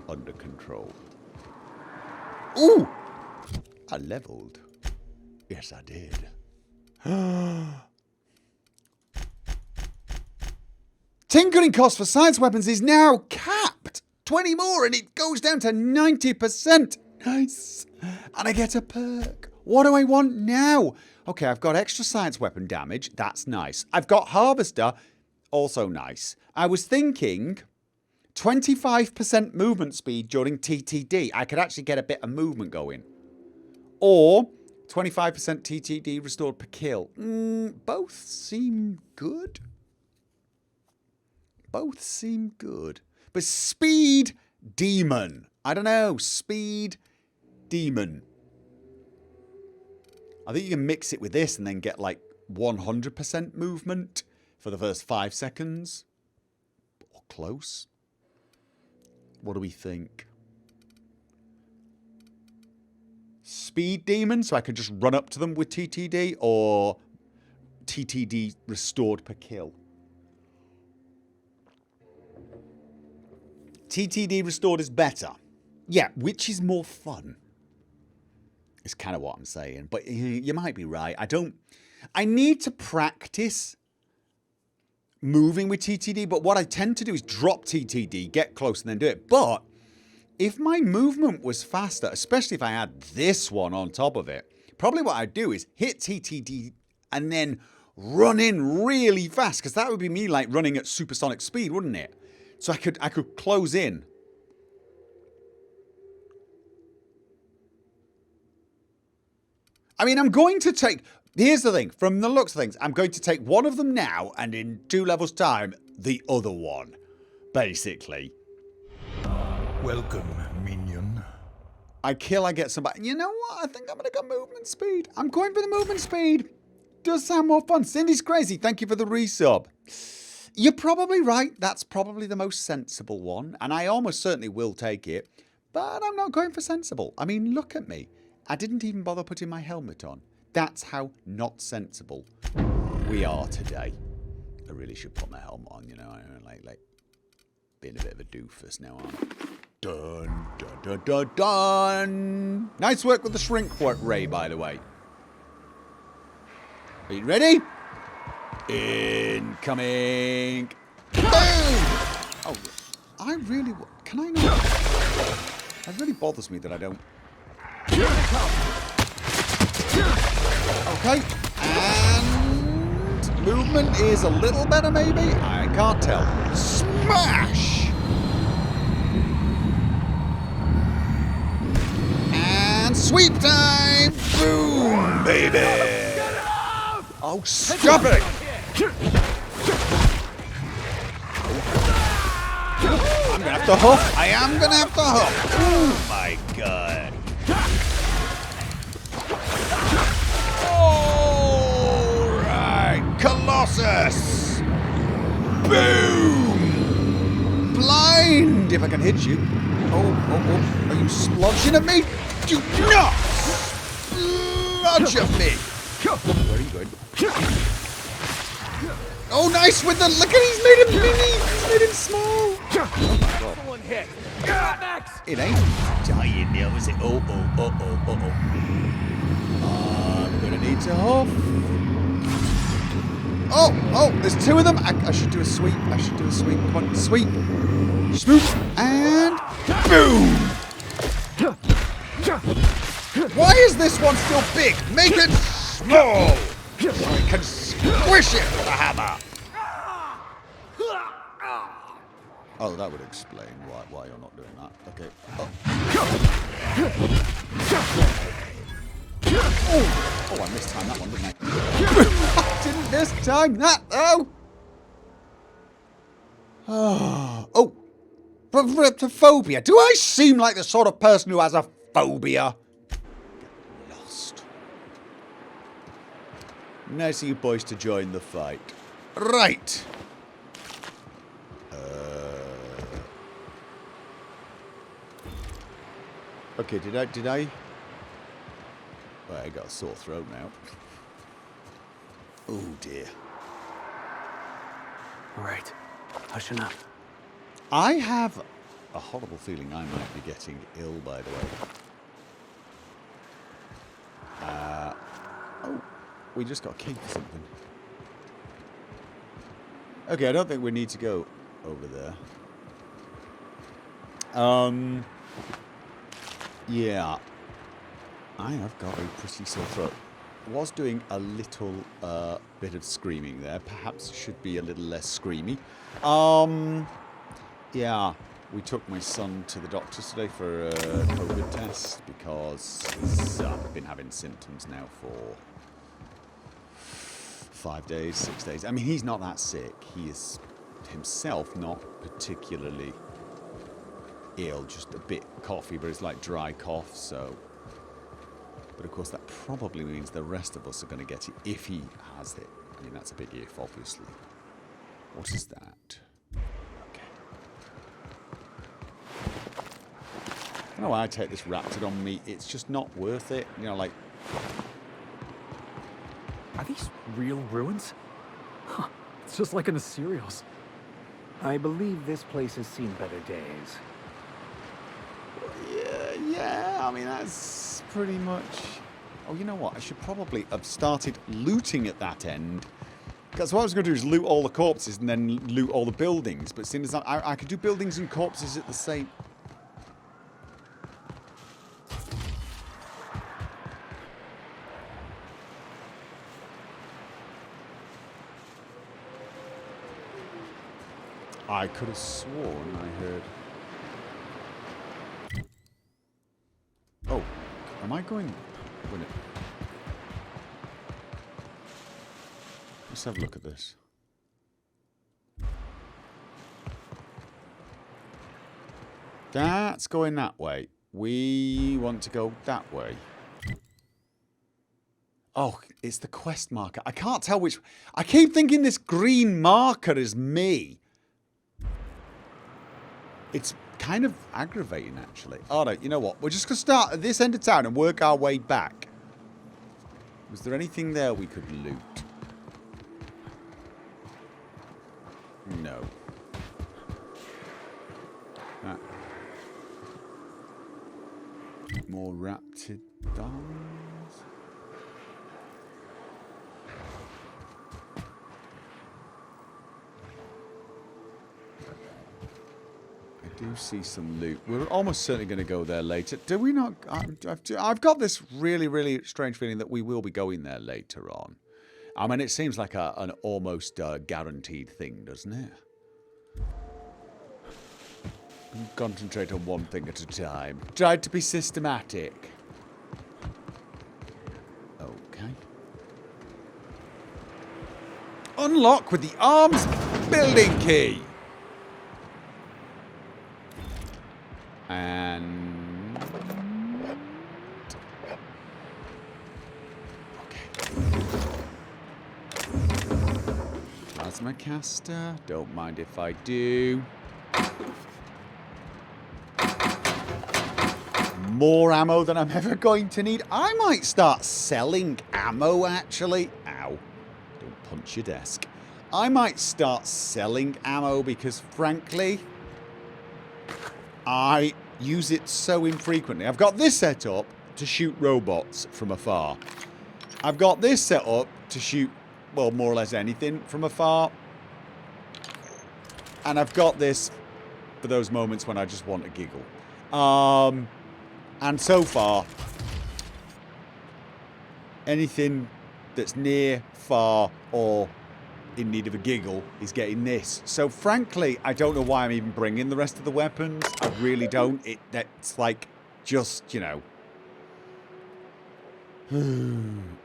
under control. Ooh! I leveled. Yes, I did. Tinkering cost for science weapons is now capped. 20 more and it goes down to 90%. Nice. And I get a perk. What do I want now? Okay, I've got extra science weapon damage. That's nice. I've got harvester. Also nice. I was thinking 25% movement speed during TTD. I could actually get a bit of movement going. Or 25% TTD restored per kill. Both seem good. Both seem good. But speed demon. I don't know. Speed demon. I think you can mix it with this and then get like 100% movement for the first 5 seconds. Or close. What do we think? Speed demon, so I could just run up to them with TTD, or TTD restored per kill? TTD restored is better. Yeah, which is more fun? Is kind of what I'm saying. But you might be right. I need to practice moving with TTD, but what I tend to do is drop TTD, get close, and then do it. But if my movement was faster, especially if I had this one on top of it, probably what I'd do is hit TTD and then run in really fast, because that would be me like running at supersonic speed, wouldn't it? So I could close in. I mean, I'm going to take... Here's the thing. From the looks of things, I'm going to take one of them now, and in 2 levels' time, the other one. Basically. Welcome, minion. I kill, I get some back. You know what? I think I'm going to go movement speed. I'm going for the movement speed. Does sound more fun. Cindy's crazy. Thank you for the resub. You're probably right. That's probably the most sensible one. And I almost certainly will take it. But I'm not going for sensible. I mean, look at me. I didn't even bother putting my helmet on. That's how not sensible we are today. I really should put my helmet on, like being a bit of a doofus now, aren't I? Dun, dun, dun, dun, dun. Nice work with the shrink ray, by the way. Are you ready? Incoming. Boom! Oh, I really... Can I not... It really bothers me that I don't... Okay. And... movement is a little better, maybe? I can't tell. Smash! And sweep time! Boom, baby! Oh, stop it! I'm gonna have to huff. I am gonna have to huff. Oh my god. Alright, Colossus! Boom! Blind if I can hit you. Oh. Are you splodging at me? Do not splodge at me! Where are you going? Oh, nice with the... Look at he's made him mini! He's made him small! Oh my god. Someone hit. It ain't dying now, is it? Oh. I'm gonna need to huff. Oh, there's two of them. I should do a sweep. Come on, sweep. Swoop. And boom! Why is this one still big? Make it small! So I can squish it with a hammer. Oh, that would explain why you're not doing that. Okay. Oh, I missed time that one, didn't I? I didn't miss time that, though! Oh. Phobia. Do I seem like the sort of person who has a phobia? Get lost. Nice of you boys to join the fight. Right. Okay, did I? Well, I got a sore throat now. Oh dear. All right, hushing up. I have a horrible feeling I might be getting ill, by the way. Oh, we just got a key for something. Okay, I don't think we need to go over there. Yeah. I have got a pretty sore throat. I was doing a little bit of screaming there. Perhaps it should be a little less screamy. Yeah. We took my son to the doctors today for a COVID test because he's been having symptoms now for 5 days, 6 days. I mean, he's not that sick. He is himself not particularly ill, just a bit coughy, but it's like dry cough, so... But of course that probably means the rest of us are going to get it if he has it. I mean, that's a big if, obviously. What is that? Okay. I don't know why I take this Raptidon meat. It's just not worth it. You know, like... Are these real ruins? Huh. It's just like in the serials. I believe this place has seen better days. Yeah, I mean, that's pretty much... Oh, you know what? I should probably have started looting at that end. Because what I was going to do is loot all the corpses and then loot all the buildings. But seeing as I could do buildings and corpses at the same... I could have sworn I heard... Oh, am I going... Wait a minute. Let's have a look at this. That's going that way. We want to go that way. Oh, it's the quest marker. I can't tell which... I keep thinking this green marker is me. It's kind of aggravating, actually. Oh, no, you know what? We're just going to start at this end of town and work our way back. Was there anything there we could loot? No. More Raptidons. I do see some loot. We're almost certainly going to go there later. Do we not? I've got this really, really strange feeling that we will be going there later on. I mean, it seems like an almost guaranteed thing, doesn't it? Concentrate on one thing at a time. Try to be systematic. Okay. Unlock with the arms building key. And... okay. Plasma caster. Don't mind if I do. More ammo than I'm ever going to need. I might start selling ammo, actually. Ow. Don't punch your desk. I might start selling ammo because, frankly, I use it so infrequently. I've got this set up to shoot robots from afar. I've got this set up to shoot, well, more or less anything from afar. And I've got this for those moments when I just want to giggle. And so far, anything that's near, far, or in need of a giggle is getting this. So frankly, I don't know why I'm even bringing the rest of the weapons. I really don't. That's like, just, you know.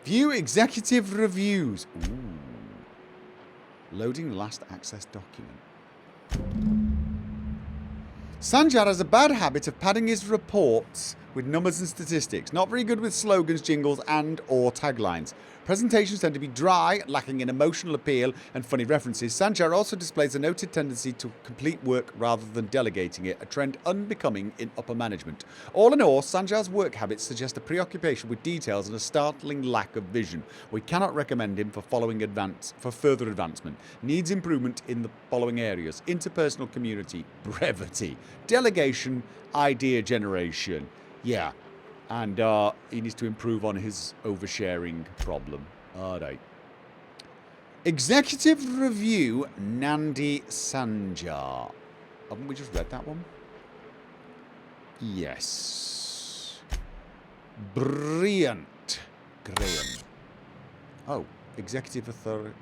View executive reviews. Ooh. Loading last access document. Sanjar has a bad habit of padding his reports with numbers and statistics. Not very good with slogans, jingles, and or taglines. Presentations tend to be dry, lacking in emotional appeal and funny references. Sanjar also displays a noted tendency to complete work rather than delegating it, a trend unbecoming in upper management. All in all, Sanjar's work habits suggest a preoccupation with details and a startling lack of vision. We cannot recommend him for further advancement. Needs improvement in the following areas: interpersonal community, brevity, delegation, idea generation. Yeah. And he needs to improve on his oversharing problem. Alright. Executive Review, Nandi Sanjar. Haven't we just read that one? Yes. Brilliant. Graham. Oh, Executive Authority.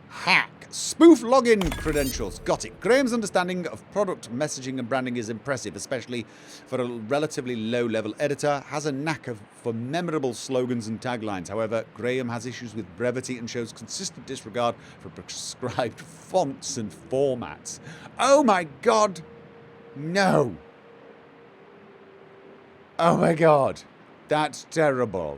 Hack. Spoof login credentials. Got it. Graham's understanding of product messaging and branding is impressive, especially for a relatively low-level editor. Has a knack for memorable slogans and taglines. However, Graham has issues with brevity and shows consistent disregard for prescribed fonts and formats. Oh my god! No! Oh my god. That's terrible.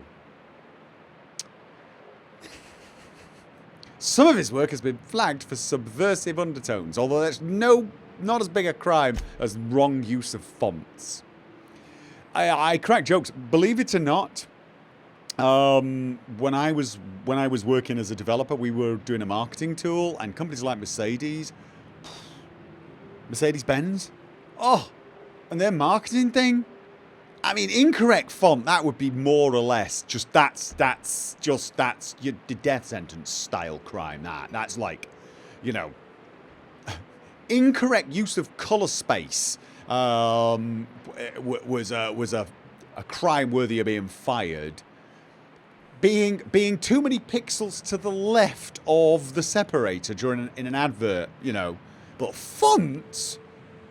Some of his work has been flagged for subversive undertones, although that's not as big a crime as wrong use of fonts. I crack jokes. Believe it or not, when I was working as a developer, we were doing a marketing tool, and companies like Mercedes-Benz, oh, and their marketing thing. I mean, incorrect font, that would be more or less just that's your death sentence style crime. That's like, you know, incorrect use of color space was a crime worthy of being fired. Being too many pixels to the left of the separator in an advert, you know, but fonts,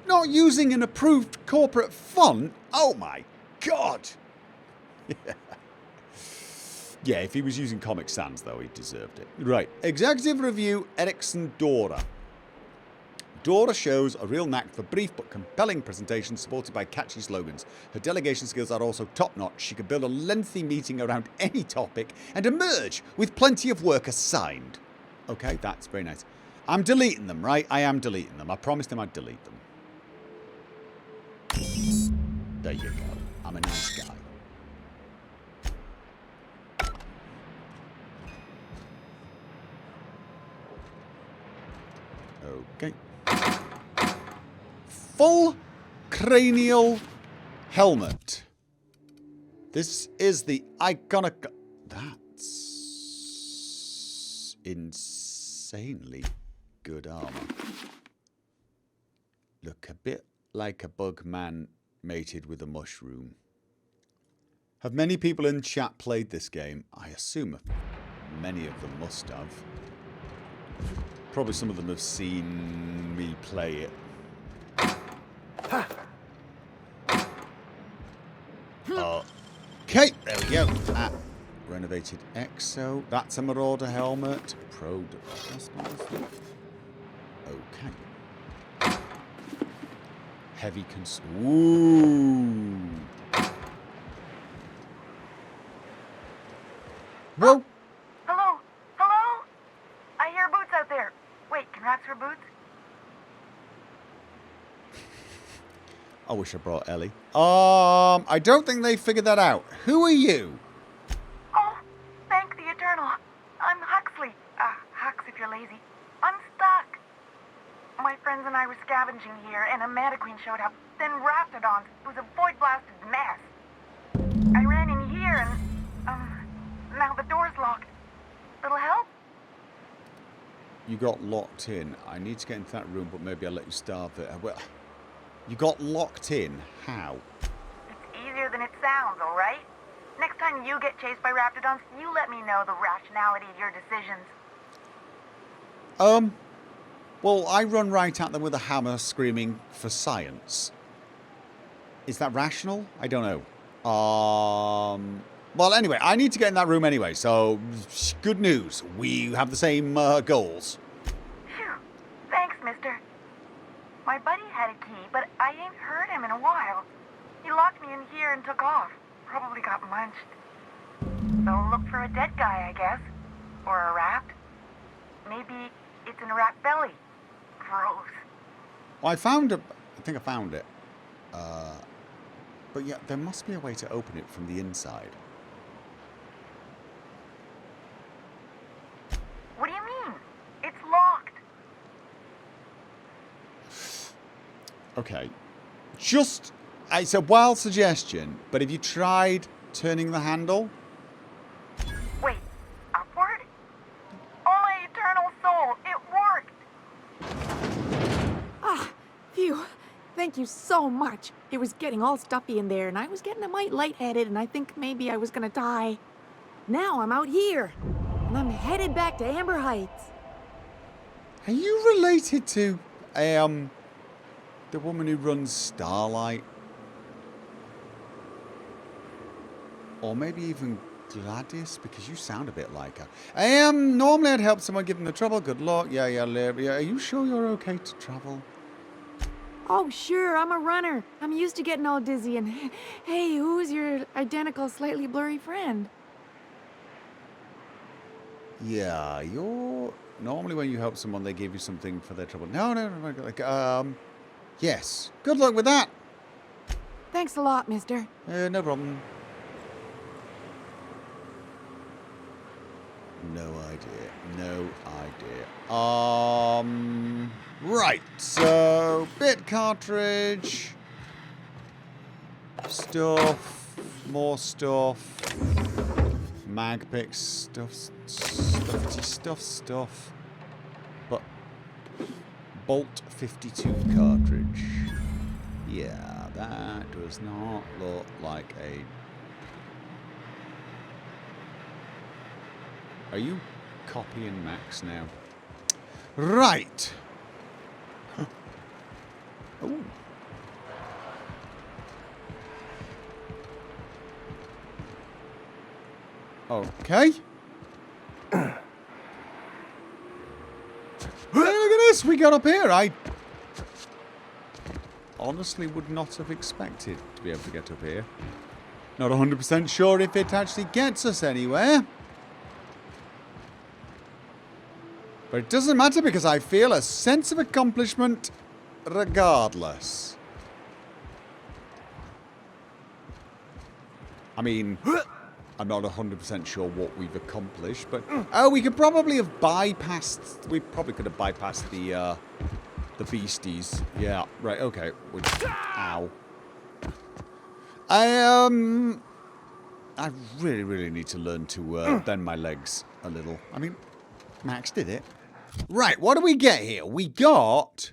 not using an approved corporate font. Oh my God. Yeah, if he was using Comic Sans, though, he deserved it. Right. Executive Review, Erickson Dora. Dora shows a real knack for brief but compelling presentations supported by catchy slogans. Her delegation skills are also top-notch. She can build a lengthy meeting around any topic and emerge with plenty of work assigned. Okay, that's very nice. I'm deleting them, right? I am deleting them. I promised him I'd delete them. There you go. I'm a nice guy. Okay. Full cranial helmet. This is the iconic... That's insanely good armor. Look a bit like a bug man mated with a mushroom. Have many people in chat played this game? I assume many of them must have. Probably some of them have seen me play it. Okay, there we go. Renovated Exo. That's a Marauder helmet. Pro. Okay. Heavy Ooh. Whoa. Hello? Hello? I hear boots out there. Wait, can rats wear boots? I wish I brought Ellie. I don't think they figured that out. Who are you? Oh, thank the Eternal. I'm Huxley. Hux if you're lazy. I'm stuck. My friends and I were scavenging here, and a Meta Queen showed up. Then Raptidons. It was a void-blasted mess. I ran in here, and, now the door's locked. Little help? You got locked in. I need to get into that room, but maybe I'll let you starve there. Well, you got locked in. How? It's easier than it sounds, all right? Next time you get chased by Raptidons, you let me know the rationality of your decisions. Well, I run right at them with a hammer screaming for science. Is that rational? I don't know. Well, anyway, I need to get in that room anyway, so good news. We have the same goals. Phew. Thanks, mister. My buddy had a key, but I ain't heard him in a while. He locked me in here and took off. Probably got munched. So look for a dead guy, I guess. Or a rat. Maybe it's in a rat belly. Gross. Well, I think I found it. But yeah, there must be a way to open it from the inside. What do you mean? It's locked. Okay. It's a wild suggestion, but have you tried turning the handle? Wait, upward? Oh my eternal soul, it worked! Ah, phew. Thank you so much. It was getting all stuffy in there, and I was getting a mite lightheaded, and I think maybe I was gonna die. Now I'm out here, and I'm headed back to Amber Heights. Are you related to, the woman who runs Starlight? Or maybe even Gladys, because you sound a bit like her. Normally I'd help someone give them the trouble. Good luck. Yeah, are you sure you're okay to travel? Oh, sure, I'm a runner. I'm used to getting all dizzy, and hey, who's your identical, slightly blurry friend? Yeah, you're... Normally when you help someone, they give you something for their trouble. No, like, yes. Good luck with that. Thanks a lot, mister. No problem. No idea. Right, so bit cartridge, stuff, more stuff, mag picks, stuff, but Bolt 52 cartridge. Yeah, that does not look like a... Are you copying Max now? Right. Ooh. Okay. Hey, look at this. We got up here. I honestly would not have expected to be able to get up here. Not 100% sure if it actually gets us anywhere. But it doesn't matter because I feel a sense of accomplishment regardless. I mean, I'm not 100% sure what we've accomplished, but... Oh, we could probably have bypassed... We probably could have bypassed the beasties. Yeah, right, okay. Ow. I really need to learn to bend my legs a little. I mean, Max did it. Right, what do we get here? We got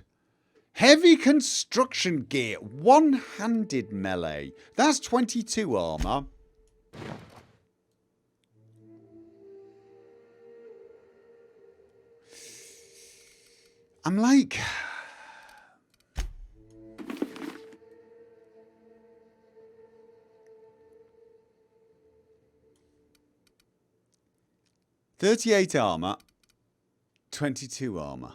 heavy construction gear, one-handed melee. That's 22 armor. I'm like... 38 armor. 22 armor.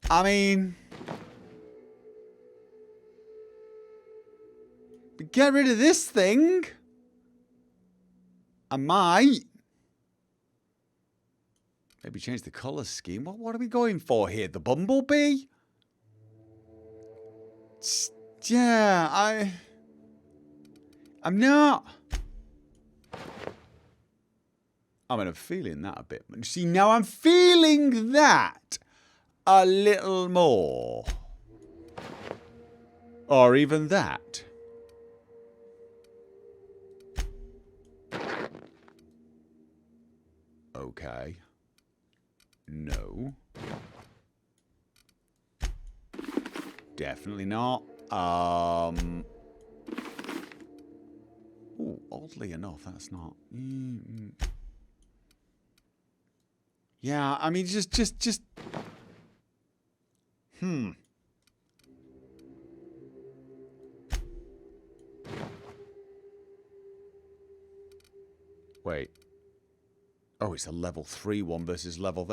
I mean, get rid of this thing. I might. Maybe change the color scheme. What are we going for here? The bumblebee? Yeah, I'm not. I mean, I'm feeling that a bit. See, now I'm feeling that a little more. Or even that. Okay. No. Definitely not. Ooh, oddly enough, that's not. Yeah, I mean, just. Wait. Oh, it's a level 3 one versus level...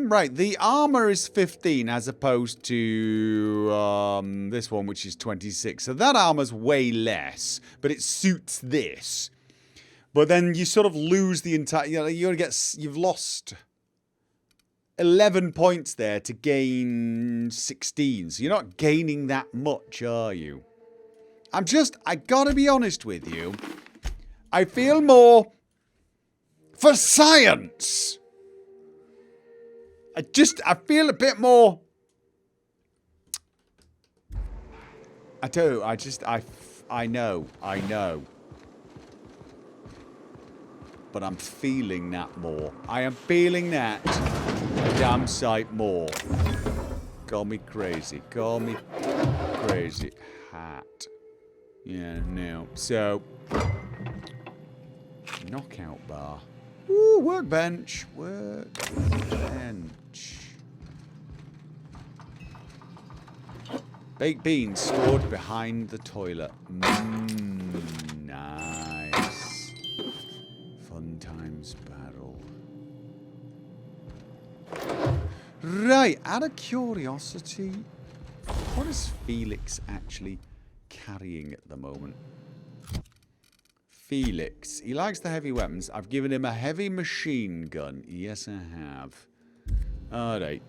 Right, the armor is 15 as opposed to this one, which is 26. So that armor's way less, but it suits this. But then you sort of lose the entire... You know, you've lost 11 points there to gain 16. So you're not gaining that much, are you? I gotta be honest with you. I feel more for science. I feel a bit more. I do. I know. But I'm feeling that more. I am feeling that a damn sight more. Call me crazy. Call me crazy. Hat. Yeah, no. So, knockout bar. Ooh, workbench. Workbench. Baked beans stored behind the toilet. Nice. Fun times barrel. Right, out of curiosity, what is Felix actually carrying at the moment? Felix. He likes the heavy weapons. I've given him a heavy machine gun. Yes, I have. Alright.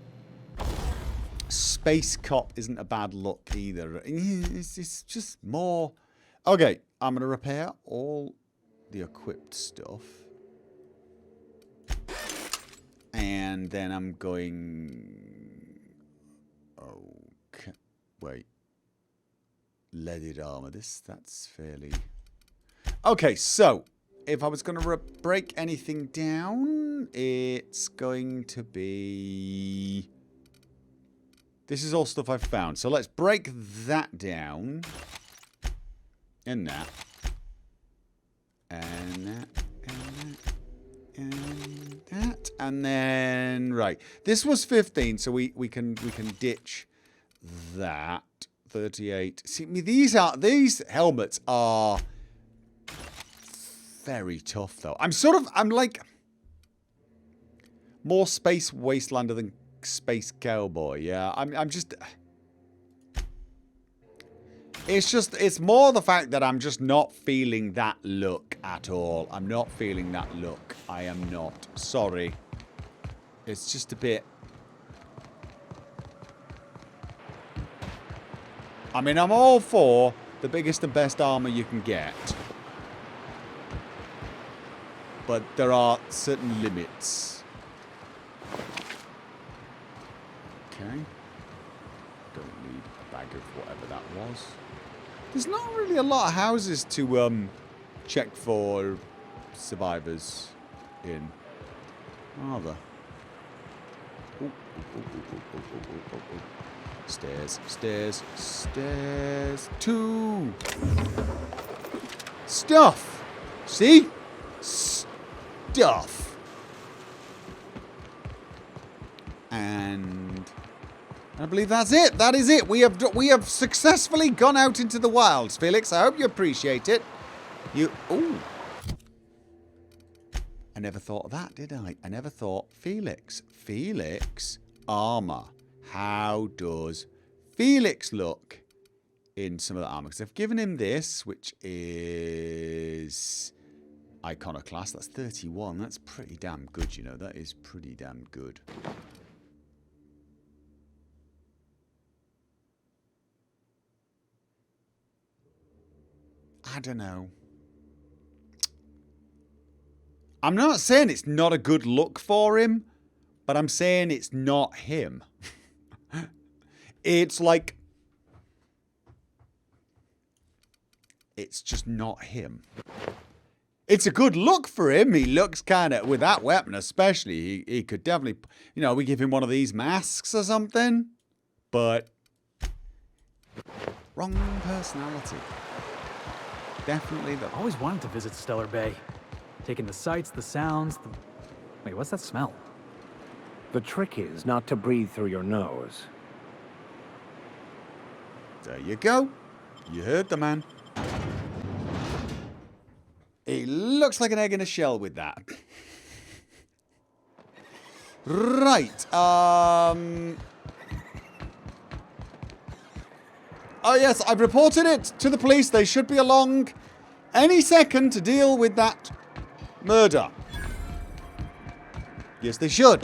Space cop isn't a bad look either. It's just more... Okay, I'm going to repair all the equipped stuff. And then I'm going... Okay. Wait. Leaded armor. That's fairly... Okay, so if I was going to break anything down, it's going to be... This is all stuff I've found. So let's break that down. And that. And that. And that. And that. And then... Right. This was 15, so we can ditch that. 38. See, these helmets are... very tough, though. I'm like more Space Wastelander than Space Cowboy. Yeah, I'm just... It's more the fact that I'm just not feeling that look at all. I'm not feeling that look. I am not. Sorry. It's just a bit... I mean, I'm all for the biggest and best armor you can get. But there are certain limits. Okay. Don't need a bag of whatever that was. There's not really a lot of houses to check for survivors in, are there? Stairs, stairs, stairs. 2. Stuff. See? Stuff. And I believe that's it. That is it. We have successfully gone out into the wilds, Felix. I hope you appreciate it. Ooh. I never thought of that, did I? I never thought. Felix, armor. How does Felix look in some of the armor? Because I've given him this, which is Iconoclast. That's 31. That's pretty damn good, you know. That is pretty damn good. I don't know. I'm not saying it's not a good look for him, but I'm saying it's not him. It's like... It's just not him. It's a good look for him. He looks kind of... With that weapon especially, he could definitely... You know, we give him one of these masks or something. But... Wrong personality. Definitely the... I always wanted to visit Stellar Bay. Taking the sights, the sounds, the... Wait, what's that smell? The trick is not to breathe through your nose. There you go. You heard the man. He looks like an egg in a shell with that. Right. Oh, yes, I've reported it to the police. They should be along any second to deal with that murder. Yes, they should.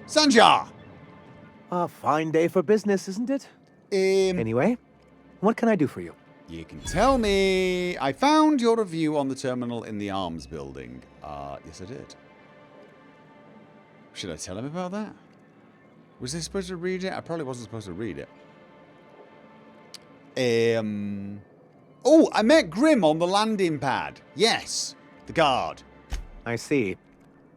Sanjar! A fine day for business, isn't it? Anyway, what can I do for you? You can tell me. I found your review on the terminal in the arms building. Yes, I did. Should I tell him about that? Was I supposed to read it? I probably wasn't supposed to read it. Oh, I met Grim on the landing pad. Yes, the guard. I see.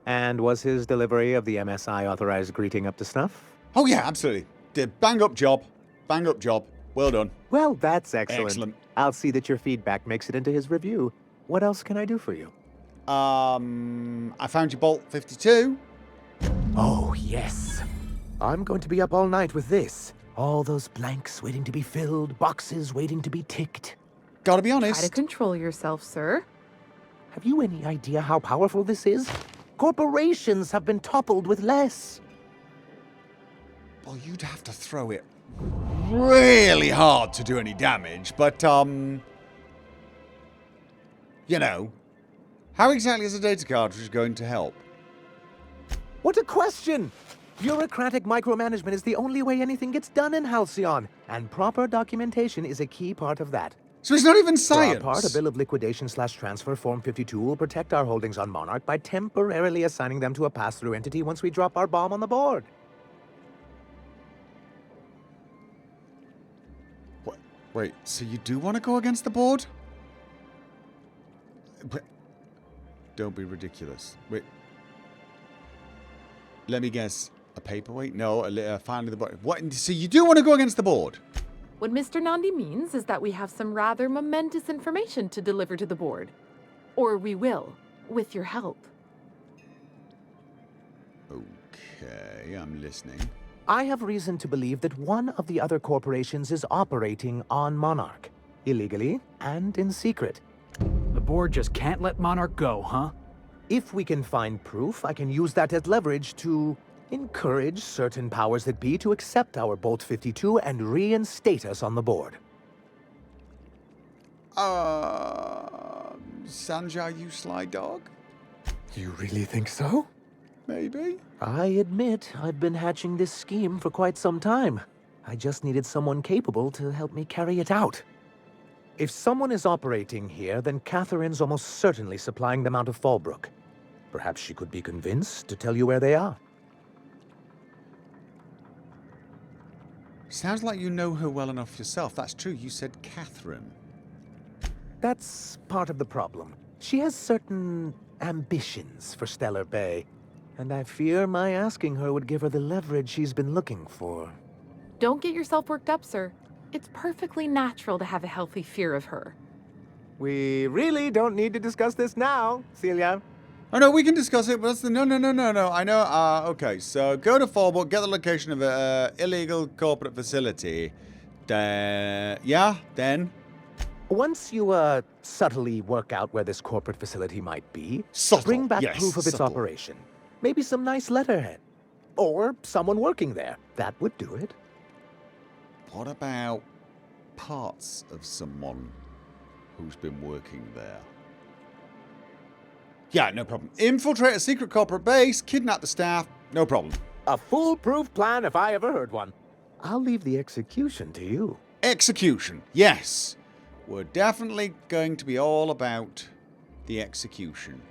And was his delivery of the MSI authorized greeting up to snuff? Oh, yeah, absolutely. Did bang up job. Bang up job. Well done. Well, that's excellent. Excellent. I'll see that your feedback makes it into his review. What else can I do for you? I found your Bolt 52. Oh, yes. I'm going to be up all night with this. All those blanks waiting to be filled, boxes waiting to be ticked. Gotta be honest. Try to control yourself, sir. Have you any idea how powerful this is? Corporations have been toppled with less. Well, you'd have to throw it really hard to do any damage, but, you know, how exactly is a data cartridge going to help? What a question! Bureaucratic micromanagement is the only way anything gets done in Halcyon, and proper documentation is a key part of that. So it's not even science. For our part, a bill of liquidation/transfer Form 52 will protect our holdings on Monarch by temporarily assigning them to a pass-through entity once we drop our bomb on the board. Wait, so you do want to go against the board? Don't be ridiculous. Wait. Let me guess. A paperweight? No, finally the board. What? So you do want to go against the board? What Mr. Nandi means is that we have some rather momentous information to deliver to the board. Or we will, with your help. Okay, I'm listening. I have reason to believe that one of the other corporations is operating on Monarch, illegally and in secret. The board just can't let Monarch go, huh? If we can find proof, I can use that as leverage to encourage certain powers that be to accept our Bolt 52 and reinstate us on the board. Sanjar, you sly dog? You really think so? Maybe. I admit, I've been hatching this scheme for quite some time. I just needed someone capable to help me carry it out. If someone is operating here, then Catherine's almost certainly supplying them out of Fallbrook. Perhaps she could be convinced to tell you where they are. Sounds like you know her well enough yourself. That's true. You said Catherine. That's part of the problem. She has certain ambitions for Stellar Bay, and I fear my asking her would give her the leverage she's been looking for. Don't get yourself worked up, sir. It's perfectly natural to have a healthy fear of her. We really don't need to discuss this now, Celia. Oh no, we can discuss it, but that's the... No. I know, okay, so go to Fallbrook, get the location of a illegal corporate facility. Then? Once you, subtly work out where this corporate facility might be, Subtle, bring back yes, proof of its subtle. operation. Maybe some nice letterhead. Or someone working there. That would do it. What about parts of someone who's been working there? Yeah, no problem. Infiltrate a secret corporate base, kidnap the staff, no problem. A foolproof plan if I ever heard one. I'll leave the execution to you. Execution, yes. We're definitely going to be all about the execution.